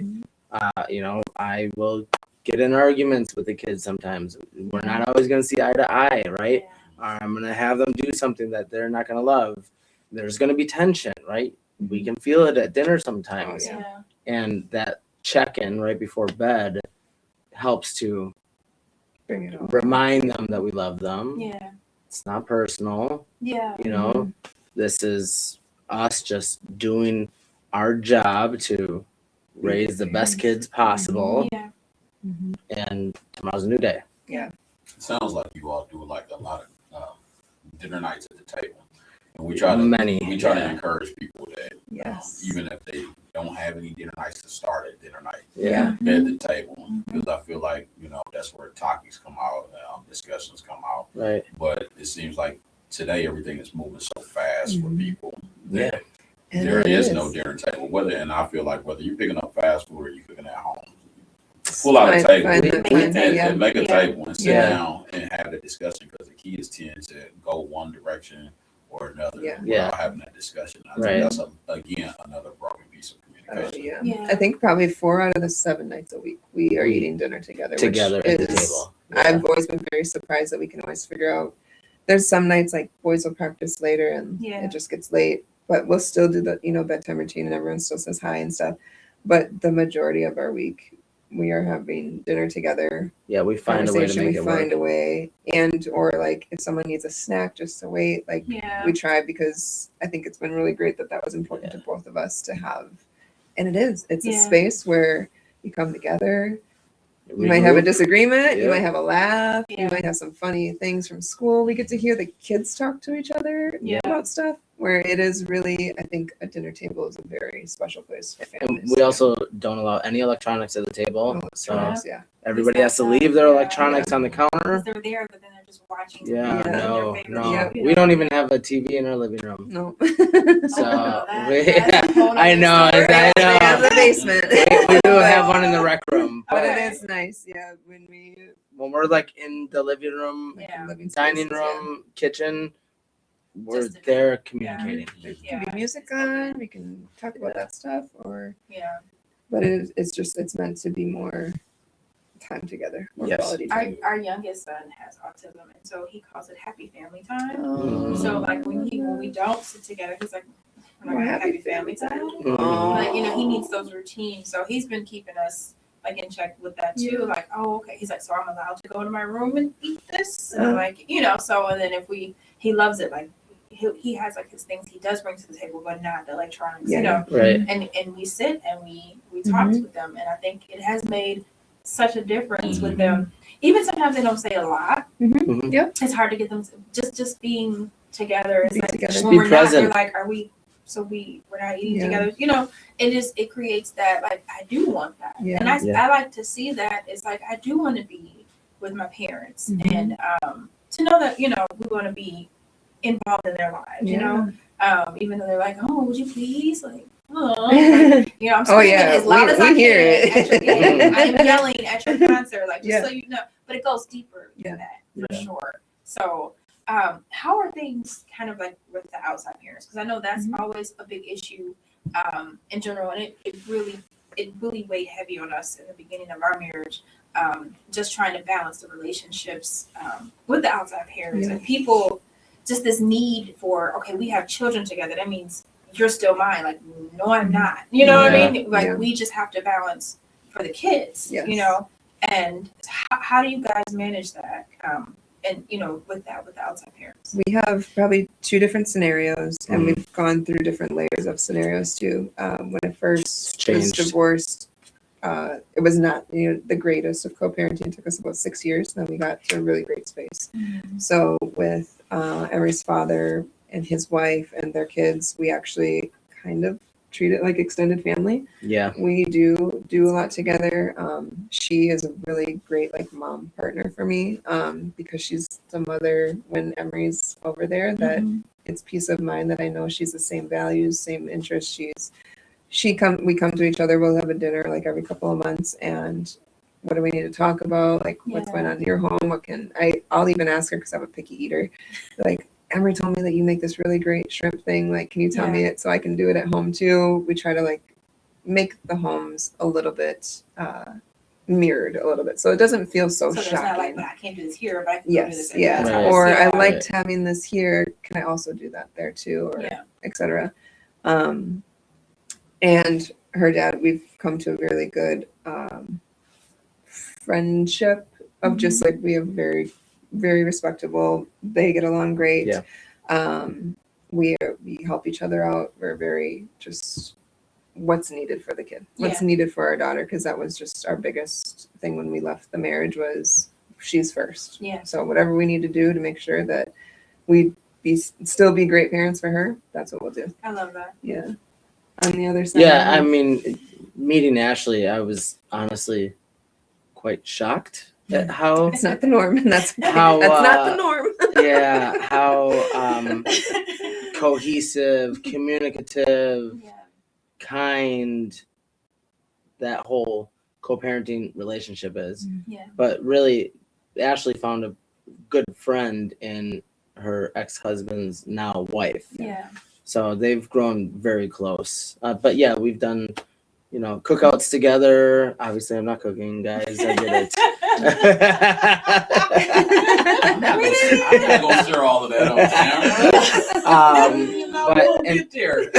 I will get in arguments with the kids sometimes. We're not always going to see eye to eye, right? I'm going to have them do something that they're not going to love. There's going to be tension, right? We can feel it at dinner sometimes. Oh, Yeah. And that check-in right before bed helps to Bring it on. remind them that we love them. Yeah. It's not personal. Yeah. This is us just doing our job to raise the best kids possible. Yeah. Mhm. and tomorrow's a new day. It sounds like you all do like a lot of dinner nights at the table, and we try to encourage people that Yes. even if they don't have any dinner nights, to start at dinner night Yeah. at the table, because I feel like that's where topics come out, discussions come out. Right. But it seems like today everything is moving so fast for people Yeah. that And there it is no dinner table. And I feel like whether you're picking up fast food or you're cooking at home, pull out a table and make a table and sit down and have a discussion, because the kids tend to go one direction or another without having that discussion. I think that's again another broken piece of communication. I think probably 4 out of the 7 nights a week we are eating dinner together. At the table. I've always been very surprised that we can always figure out. There's some nights like boys will practice later and it just gets late, but we'll still do the bedtime routine and everyone still says hi and stuff. But the majority of our week we are having dinner together. Yeah, we find a way to make it work. We find a way, or like if someone needs a snack just to wait, like we try, because I think it's been really great that was important to both of us to have. And it's a space where you come together. You might have a disagreement. You might have a laugh. You might have some funny things from school. We get to hear the kids talk to each other about stuff. Where it is really, I think a dinner table is a very special place for families. And we also don't allow any electronics at the table. So yeah. Everybody has to leave their electronics on the counter. They're there, but then they're just watching. No. We don't even have a TV in our living room. No. So I know. In the basement. We do have one in the rec room. But it is nice, when we're like in the living room, dining room, kitchen, we're there communicating. There can be music on. We can talk about that stuff, but it's meant to be more time together, more quality time. Our youngest son has autism, and so he calls it happy family time. Oh. So like when we don't sit together, he's like, we're not gonna have happy family time. Oh. Like he needs those routines. So he's been keeping us like in check with that too. Like, oh, okay. He's like, so I'm allowed to go to my room and eat this, and I'm like, so and then he loves it. Like he has like his things he does bring to the table, but not the electronics. Right. And we sit and we talk with them, and I think it has made such a difference with them. Even sometimes they don't say a lot. Yep. It's hard to get them just being together. It's like together. when Be we're present. not, they're like, are we? So we're not eating together. It creates that like I do want that, and I like to see that. It's like I do want to be with my parents, and to know that we want to be involved in their lives. Even though they're like, oh, would you please like. I'm screaming as loud as I hear can. I'm yelling at your concert, like just so you know. But it goes deeper than that for sure. So, how are things kind of like with the outside parents? Because I know that's always a big issue in general, and it really weighed heavy on us in the beginning of our marriage. Just trying to balance the relationships with the outside parents and people. Just this need for we have children together. That means you're still mine. Like, no, I'm not. You know what I mean? Like, we just have to balance for the kids, and how do you guys manage that? And, with the outside parents? We have probably 2 different scenarios, and we've gone through different layers of scenarios too. When I first was divorced, it was not, the greatest of co-parenting. It took us about 6 years. Then we got to a really great space. So with Emery's father and his wife and their kids, we actually kind of treat it like extended family. Yeah. We do a lot together. She is a really great mom partner for me because she's the mother when Emery's over there, that it's peace of mind that I know she's the same values, same interests. We come to each other. We'll have a dinner every couple of months, and what do we need to talk about? What's going on in your home? I'll even ask her, because I'm a picky eater. Emery told me that you make this really great shrimp thing. Can you tell me it so I can do it at home too? We try to make the homes a little bit mirrored a little bit, so it doesn't feel so shocking. It's not but I can't do this here, but I can do this. Or I liked having this here. Can I also do that there too? Or etc. And her dad, we've come to a really good friendship of just we have very, very respectable. They get along great. Yeah. We help each other out. We're very just what's needed for the kid, what's needed for our daughter, because that was just our biggest thing when we left the marriage was she's first. Yeah. So whatever we need to do to make sure that we still be great parents for her, that's what we'll do. I love that. Yeah. On the other side. Yeah, I mean, meeting Ashley, I was honestly quite shocked at how it's not the norm, and that's How, not the norm. how cohesive, communicative, Yeah. kind that whole co-parenting relationship is. Yeah. But really, Ashley found a good friend in her ex-husband's now wife. Yeah. So they've grown very close. But yeah, we've done, cookouts together. Obviously, I'm not cooking, guys. I get I'm not gonna share all of that on camera. We'll get there.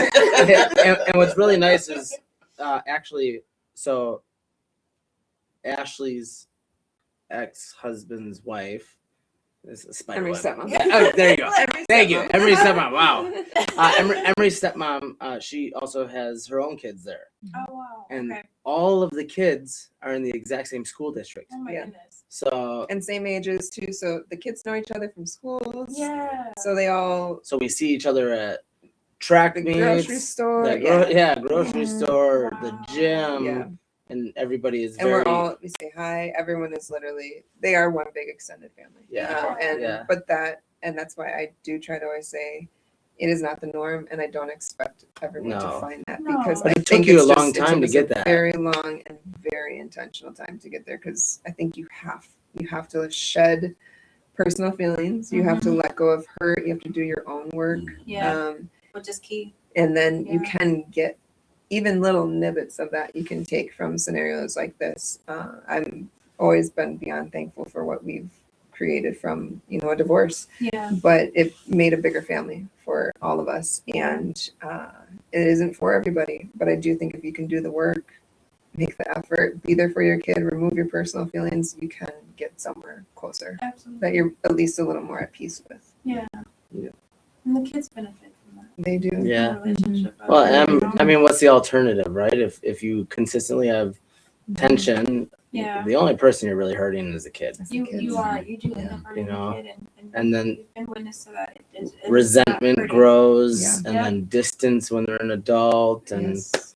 and what's really nice is actually, so Ashley's ex-husband's wife is a spider Emery's web. stepmom. Oh, there you go. Thank you. stepmom. Emery's stepmom. Wow. Emery's stepmom, she also has her own kids there. Oh wow. And Okay. all of the kids are in the exact same school district. Oh my Yeah. goodness. So And same ages too, so the kids know each other from schools. Yeah. So they all we see each other at track the meets, grocery store. grocery store, the Wow. gym, Yeah. and everybody is And very we're all, we say hi. Everyone is literally, they are one big extended family. Yeah. Yeah. But that's why I do try to always say it is not the norm, and I don't expect everyone to No. find that No. because But I it think took you it's a long just- time it to took get us a that. very long and very intentional time to get there because I think you have to shed personal feelings. You have to let go of hurt. You have to do your own work. Yeah. Which is key. And then you Yeah. can get even little nibbits of that you can take from scenarios like this. I'm always been beyond thankful for what we've created from a divorce, Yeah. but it made a bigger family for all of us, and it isn't for everybody. But I do think if you can do the work, make the effort, be there for your kid, remove your personal feelings, you can get somewhere closer Absolutely. that you're at least a little more at peace with. Yeah. Yeah. And the kids benefit from that. They do. Yeah. Relationship. Well, I mean, what's the alternative, right? If you consistently have tension, Yeah. the only person you're really hurting is the kid. As a You kid. do end up hurting You know, the kid and then you've been witness to that. It's resentment not pretty. grows, Yeah. and Yeah. then distance when they're an adult, and Yes.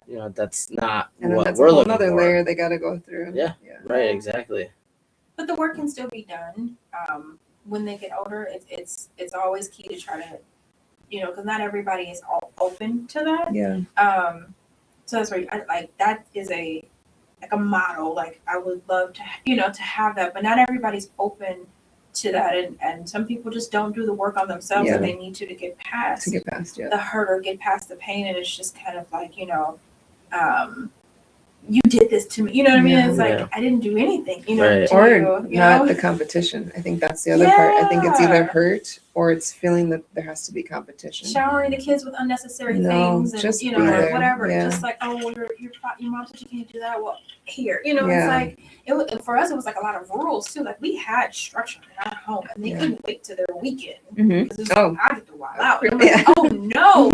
Yeah. that's not And then what that's we're a whole looking other for. layer they got to go through. Yeah. Right, exactly. But the work can still be done. When they get older, it's always key to try to, because not everybody is all open to that. Yeah. So that's why that is a model. Like I would love to, to have that, but not everybody's open to that, and some people just don't do the work on themselves Yeah. that they need to get past To get past, yeah. the hurt or get past the pain, and it's just kind of like you did this to me, you know what I mean? Yeah. It's like Yeah. I didn't do anything, Right. to Or you, you not know? the competition. I think that's the other part. I think it's either Yeah. hurt or it's feeling that there has to be competition. Showering the kids with unnecessary No, things and just or be there. whatever. Yeah. Just like, oh, well, your mom said you can't do that. Well, here, it's Yeah. like for us. It was like a lot of rules too. Like we had structure in our home, and they Yeah. couldn't wait to their weekend Mm-hmm. because it's Oh. like, I get to wild out. And I'm like, Yeah. oh no,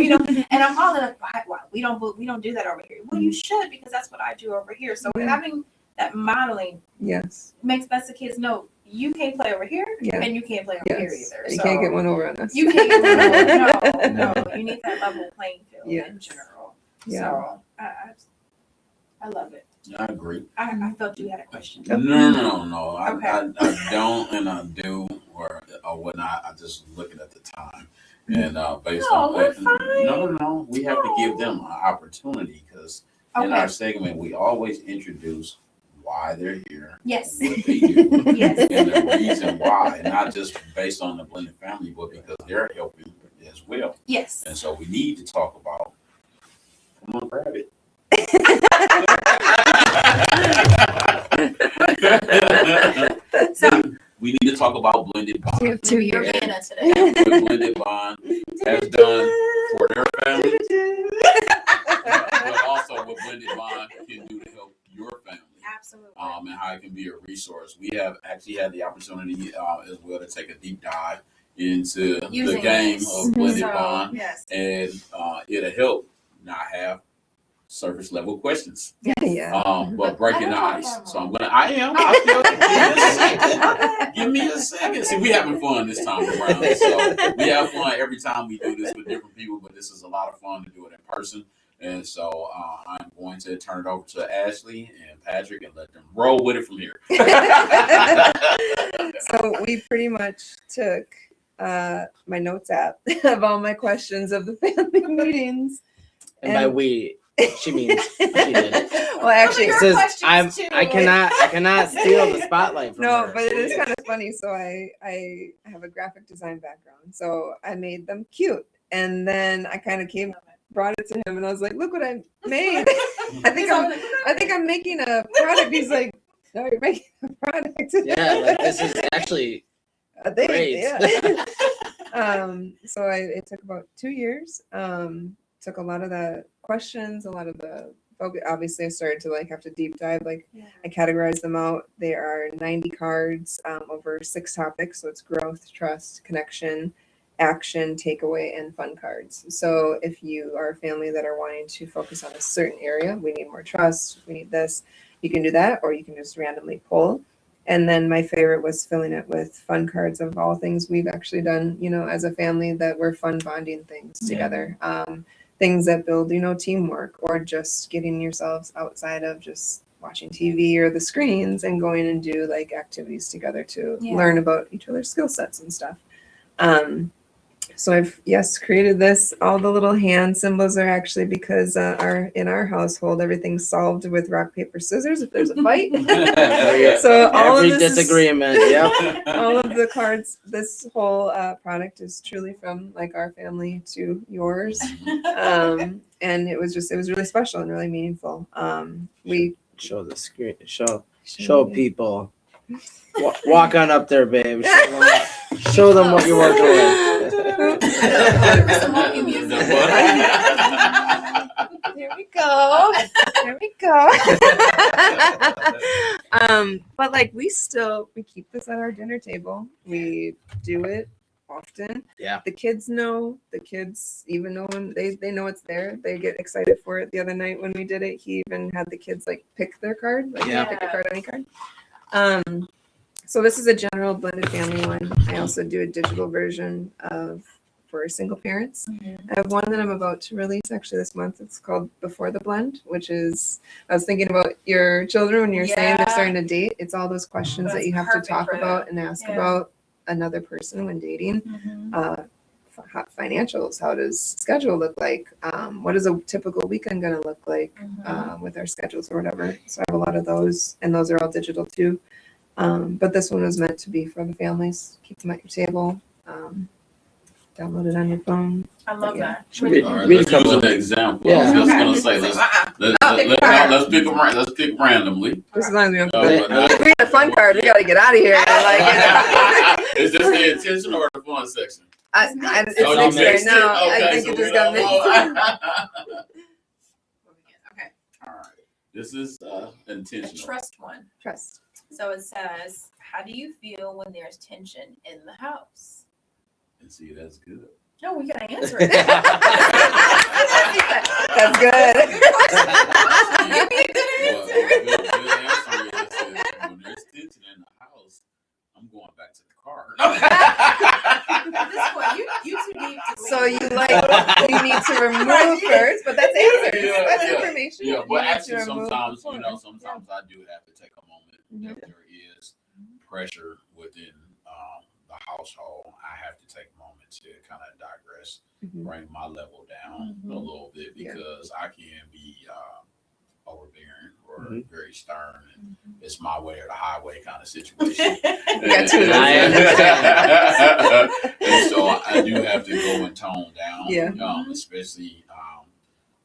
and I'm calling like, why? We don't do that over here. Well, you should because that's what I do over here. So Yeah. having that modeling Yes. lets the kids know you can't play over here, Yeah. and you can't play over here Yes. either. You So- can't get one over on us. you can't get rid of it. No, you need that level playing field Yes. in general. Yeah. So I love it. I agree. I felt you had a question. No. Okay. I don't, and I do, or whatnot. I just looking at the time, and based No, on we're fine. No. We have to give them an opportunity because in Okay. our segment we always introduce why they're here, Yes. what they do, Yes. and the reason why, not just based on the blended family, but because they're helping as well. Yes. And so we need to talk about. Come on, grab it. So We need to talk about blended bond. You have two maybe you're here. Vienna today. What blended bond has done for their family, but also what blended bond can do to help your family. Absolutely. And how it can be a resource. We have actually had the opportunity as well to take a deep dive into the Using game this. of blended So, bond, yes. and it'll help not have surface level questions. Yeah. But breaking the I don't ice. have So one. Give me a second. See, we having fun this time around. So we have fun every time we do this with different people, but this is a lot of fun to do it in person. And so I'm going to turn it over to Ashley and Patrick and let them roll with it from here. So we pretty much took my notes app of all my questions of the family meetings. And by we, she means she did. Well, actually, Your Says questions too, I cannot steal the spotlight from no, her. but it is kind of funny. So I have a graphic design background, so I made them cute, and then I kind of brought it to him, and I was like, "Look what I made! I think I'm making a product." He's like, "No, you're making a product." Yeah, like this is actually a thing. great. Yeah. So it took about 2 years. Took a lot of the questions, a lot of the focus. Obviously, I started to like have to deep dive. Like I categorized them out. There are 90 cards over 6 topics. So it's growth, trust, connection, action, takeaway, and fun cards. So if you are a family that are wanting to focus on a certain area, we need more trust, we need this, you can do that, or you can just randomly pull. And then my favorite was filling it with fun cards of all things we've actually done, as a family that were fun bonding things together. Things that build, teamwork, or just getting yourselves outside of just watching TV or the screens and going and do like activities together to learn about each other's skill sets and stuff. So I've created this. All the little hand symbols are actually because in our household everything's solved with rock paper scissors if there's a fight. So all Every of this disagreement. Yep. all of the cards. This whole product is truly from like our family to yours, and it was really special and really meaningful. We Show the screen. Show people. Walk on up there, babe. Show them what you're working with. Here we go. There we go. But like we keep this at our dinner table. We do it often. Yeah. The kids know. The kids even know when they know it's there. They get excited for it. The other night when we did it, he even had the kids like pick their card. Like pick a card, any card. So this is a general blended family one. I also do a digital version for single parents. I have one that I'm about to release actually this month. It's called Before the Blend, which is, I was thinking about your children when you're saying they're starting to date. It's all those questions that you have to talk about and ask about another person when dating. Financials, how does schedule look like? What is a typical weekend going to look like with our schedules or whatever? So I have a lot of those, and those are all digital too. But this one was meant to be for the families. Keep them at your table. Download it on your phone. I love that. All right, let's use an example. Yeah. I was just gonna say let's pick them. Let's pick randomly. Just as long as we don't But if we get a fun card, we got to get out of here. Is this the intention or the fun section? It's Oh, you mixed right mixed it? now. I Okay, think so it we just got don't mixed. Okay. All right. This is A intentional. trust one. Trust. So it says, how do you feel when there's tension in the house? And see, that's good. No, we gotta answer it. That's good. Give me a good Well, answer. good answer is when there's tension in the house, I'm going back to the car. At this point, you too deep to So leave. you need to remove first, but that's answers. Yeah, That's yeah. information. Yeah, You but need to actually remove sometimes, before. sometimes I do have to take a moment. If there is pressure within the household, I have to take a moment to kind of digress, bring my level down a little bit because I can be overbearing or very stern, and it's my way or the highway kind of situation. got two of those. I understand. And so I do have to go and tone down, Yeah. Especially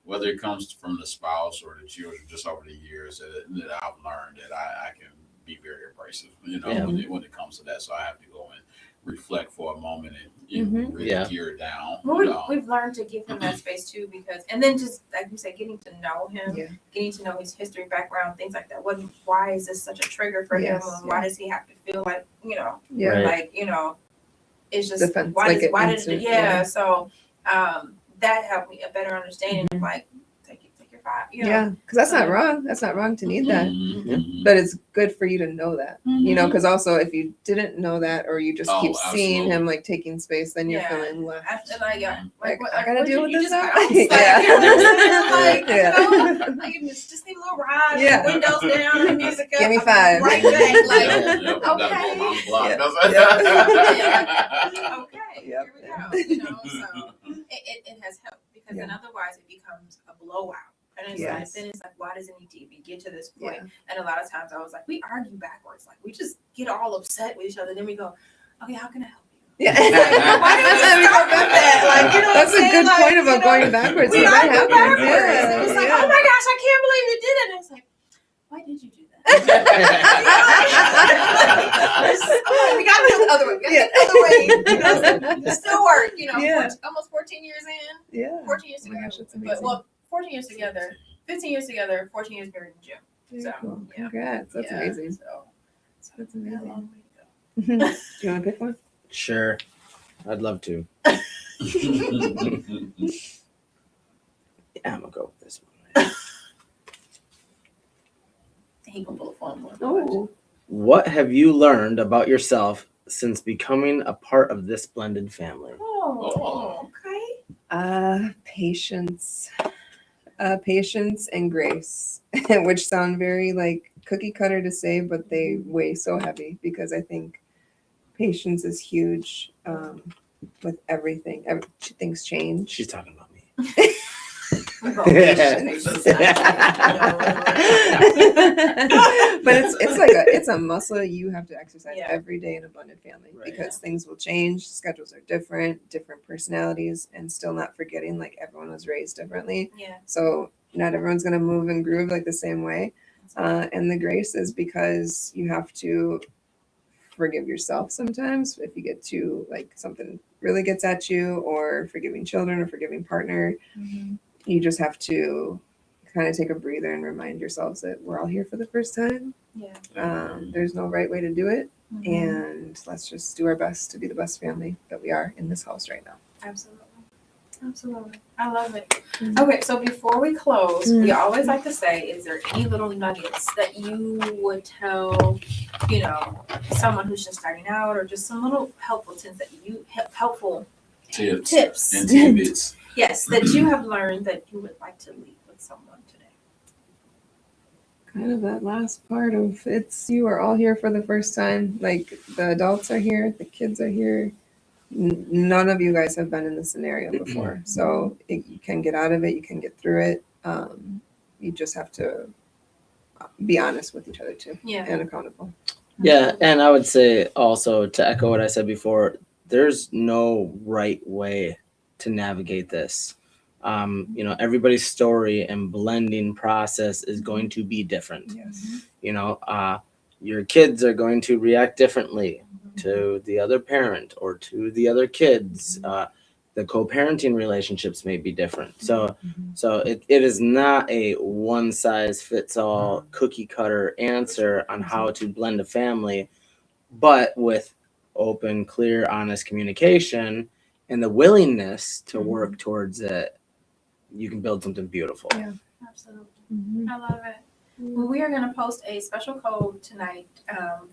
whether it comes from the spouse or the children. Just over the years that I've learned that I can be very abrasive, when it comes to that. So I have to go and reflect for a moment and really gear it down. Well, we've learned to give him that space too, and then just like you said, getting to know him, getting to know his history, background, things like that. Why is this such a trigger for him? And why does he have to feel like it's just Defense, why like did instant, So that helped me a better understanding of like take your 5, you know. Yeah, because that's not wrong. That's not wrong to need that. Mhm. But it's good for you to know that, you know, Mhm. because also if you didn't know that or you just Oh, keep seeing absolutely. him like taking space, then you're Yeah. feeling left. I feel like, Like, what, I gotta what deal you with this just now? bounce. Like, Yeah. you know what I'm saying? Like, Yeah. you know, like, you just need a little ride, Yeah. windows down, and music up. Give me I'm 5. right back. Like, Yep, yep, gotta go okay. around the block. Yeah. That's- Okay, Yep. here we go. You know, so it has helped because then otherwise it becomes a blowout. And it's Yes. then it's like, why does it need to even get to this point? Yeah. And a lot of times I was like, we argue backwards. Like we just get all upset with each other. Then we go, okay, how can I help you? Yeah. Why do we start with that? Like, you know what That's I'm a saying? good Like, point you about know, going backwards. we because that argue happens. backwards. Yeah. And it's like, Yeah. oh my gosh, I can't believe you did that. And it's like, why did you do that? Oh, we got to go the other way. We got to go the other way. You know, it still work. You know, Yeah. almost 14 years in. Yeah. 14 years Oh my together. gosh, that's But, amazing. well, 14 years together, 15 years together, 14 years married in June. Very So, cool. yeah. Congrats. That's Yeah, amazing. So That's we got a amazing. long way Do you want to pick one? Sure. I'd love to. Yeah, I'm gonna go with this one. to go. He can pull a phone one. Oh. What have you learned about yourself since becoming a part of this blended family? Oh, okay. Patience. Patience and grace, which sound very like cookie cutter to say, but they weigh so heavy because I think patience is huge with everything. Things change. She's talking about me. We're both Asians. but it's a muscle you have to exercise Yeah. every day in a blended family Right. because things will change, schedules are different personalities, and still not forgetting like everyone was raised differently, Yeah. so not everyone's going to move and groove like the same way. And the grace is because you have to forgive yourself sometimes if you get to like something really gets at you, or forgiving children or forgiving partner. You just have to kind of take a breather and remind yourselves that we're all here for the first time. Yeah. There's no right way to do it, Mhm. and let's just do our best to be the best family that we are in this house right now. Absolutely. Absolutely. I love it. Mhm. Okay, so before we close, we Mhm. always like to say, is there any little nuggets that you would tell, you know, someone who's just starting out, or just some little helpful tips that you helpful tips and tidbits. yes, that you have learned that you would like to leave with someone today? Kind of that last part of it's you are all here for the first time. Like the adults are here, the kids are here. None of you guys have been in this scenario before, so you can get out of it. You can get through it. You just have to be honest with each other too, Yeah. and accountable. Yeah, and I would say also to echo what I said before, there's no right way to navigate this. You know, everybody's story and blending process is going to be different. Yes. You know, your kids are going to react differently to the other parent or to the other kids. The co-parenting relationships may be different. So it is not a one size fits all cookie cutter answer on how to blend a family, but with open, clear, honest communication and the willingness to work towards it, you can build something beautiful. Yeah. Absolutely. Mhm. I love it. Well, we are going to post a special code tonight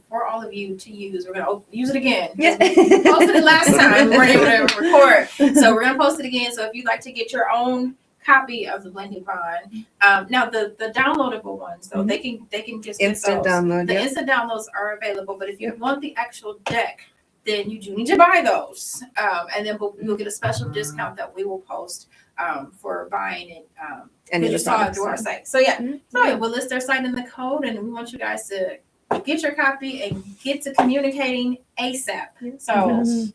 for all of you to use. We're going to use it again. Yeah. We posted it last time. We weren't able to record. So we're going to post it again. So if you'd like to get your own copy of the Blended Bond, now the downloadable ones, though, they can just get Instant those. download. The Yeah. instant downloads are available. But if you Yep. want the actual deck, then you do need to buy those. And then you'll get a special discount that we will post for buying it. Any Because you of the saw it products, through our yeah. site. So yeah, Mhm. so yeah, we'll list their site in the code, and we want you guys to get your copy and get to communicating ASAP. So Mhm.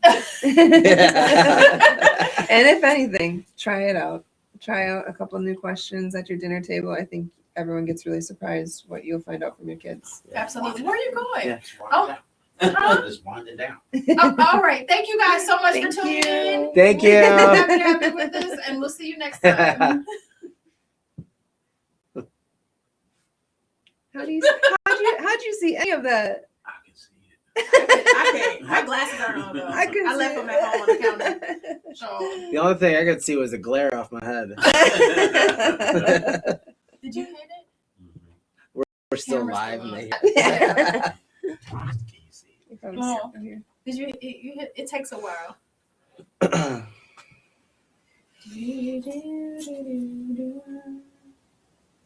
And if anything, try it out. Try out a couple new questions at your dinner table. I think everyone gets really surprised what you'll find out from your kids. absolutely. Where are you going? Yeah. Oh. Just wind it down. Oh, all right. Thank you guys so much Thank for tuning you. in. Thank you. We're happy to have you with us, and we'll see you next time. How'd you see any of that? I can see it. I can't. My glasses aren't on though. I left them at home on the counter. So. The only thing I could see was the glare off my head. counter. Did you hit it? We're still Camera's live still and on. they Yeah. Can you see? If I'm Oh. still here. Did you hit? It takes a while.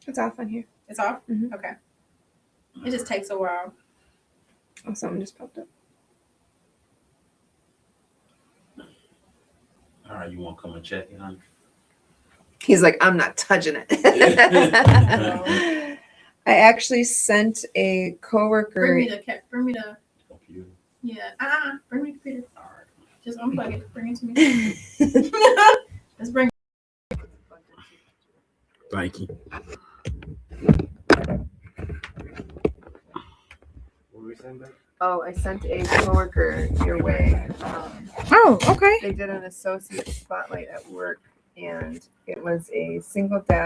It's off on here. It's off? Mhm. Okay. It just takes a while. Oh, something just popped up. All right, you want to come and check it, honey? He's like, I'm not touching it. I actually sent a coworker. Bring me the, Computer. yeah. Bring me the computer. All right. Just unplug it. Bring it to me. Let's bring Thank you. What were we saying back? Oh, I sent a coworker your way. Oh, okay. They did an associate spotlight at work, and it was a single dad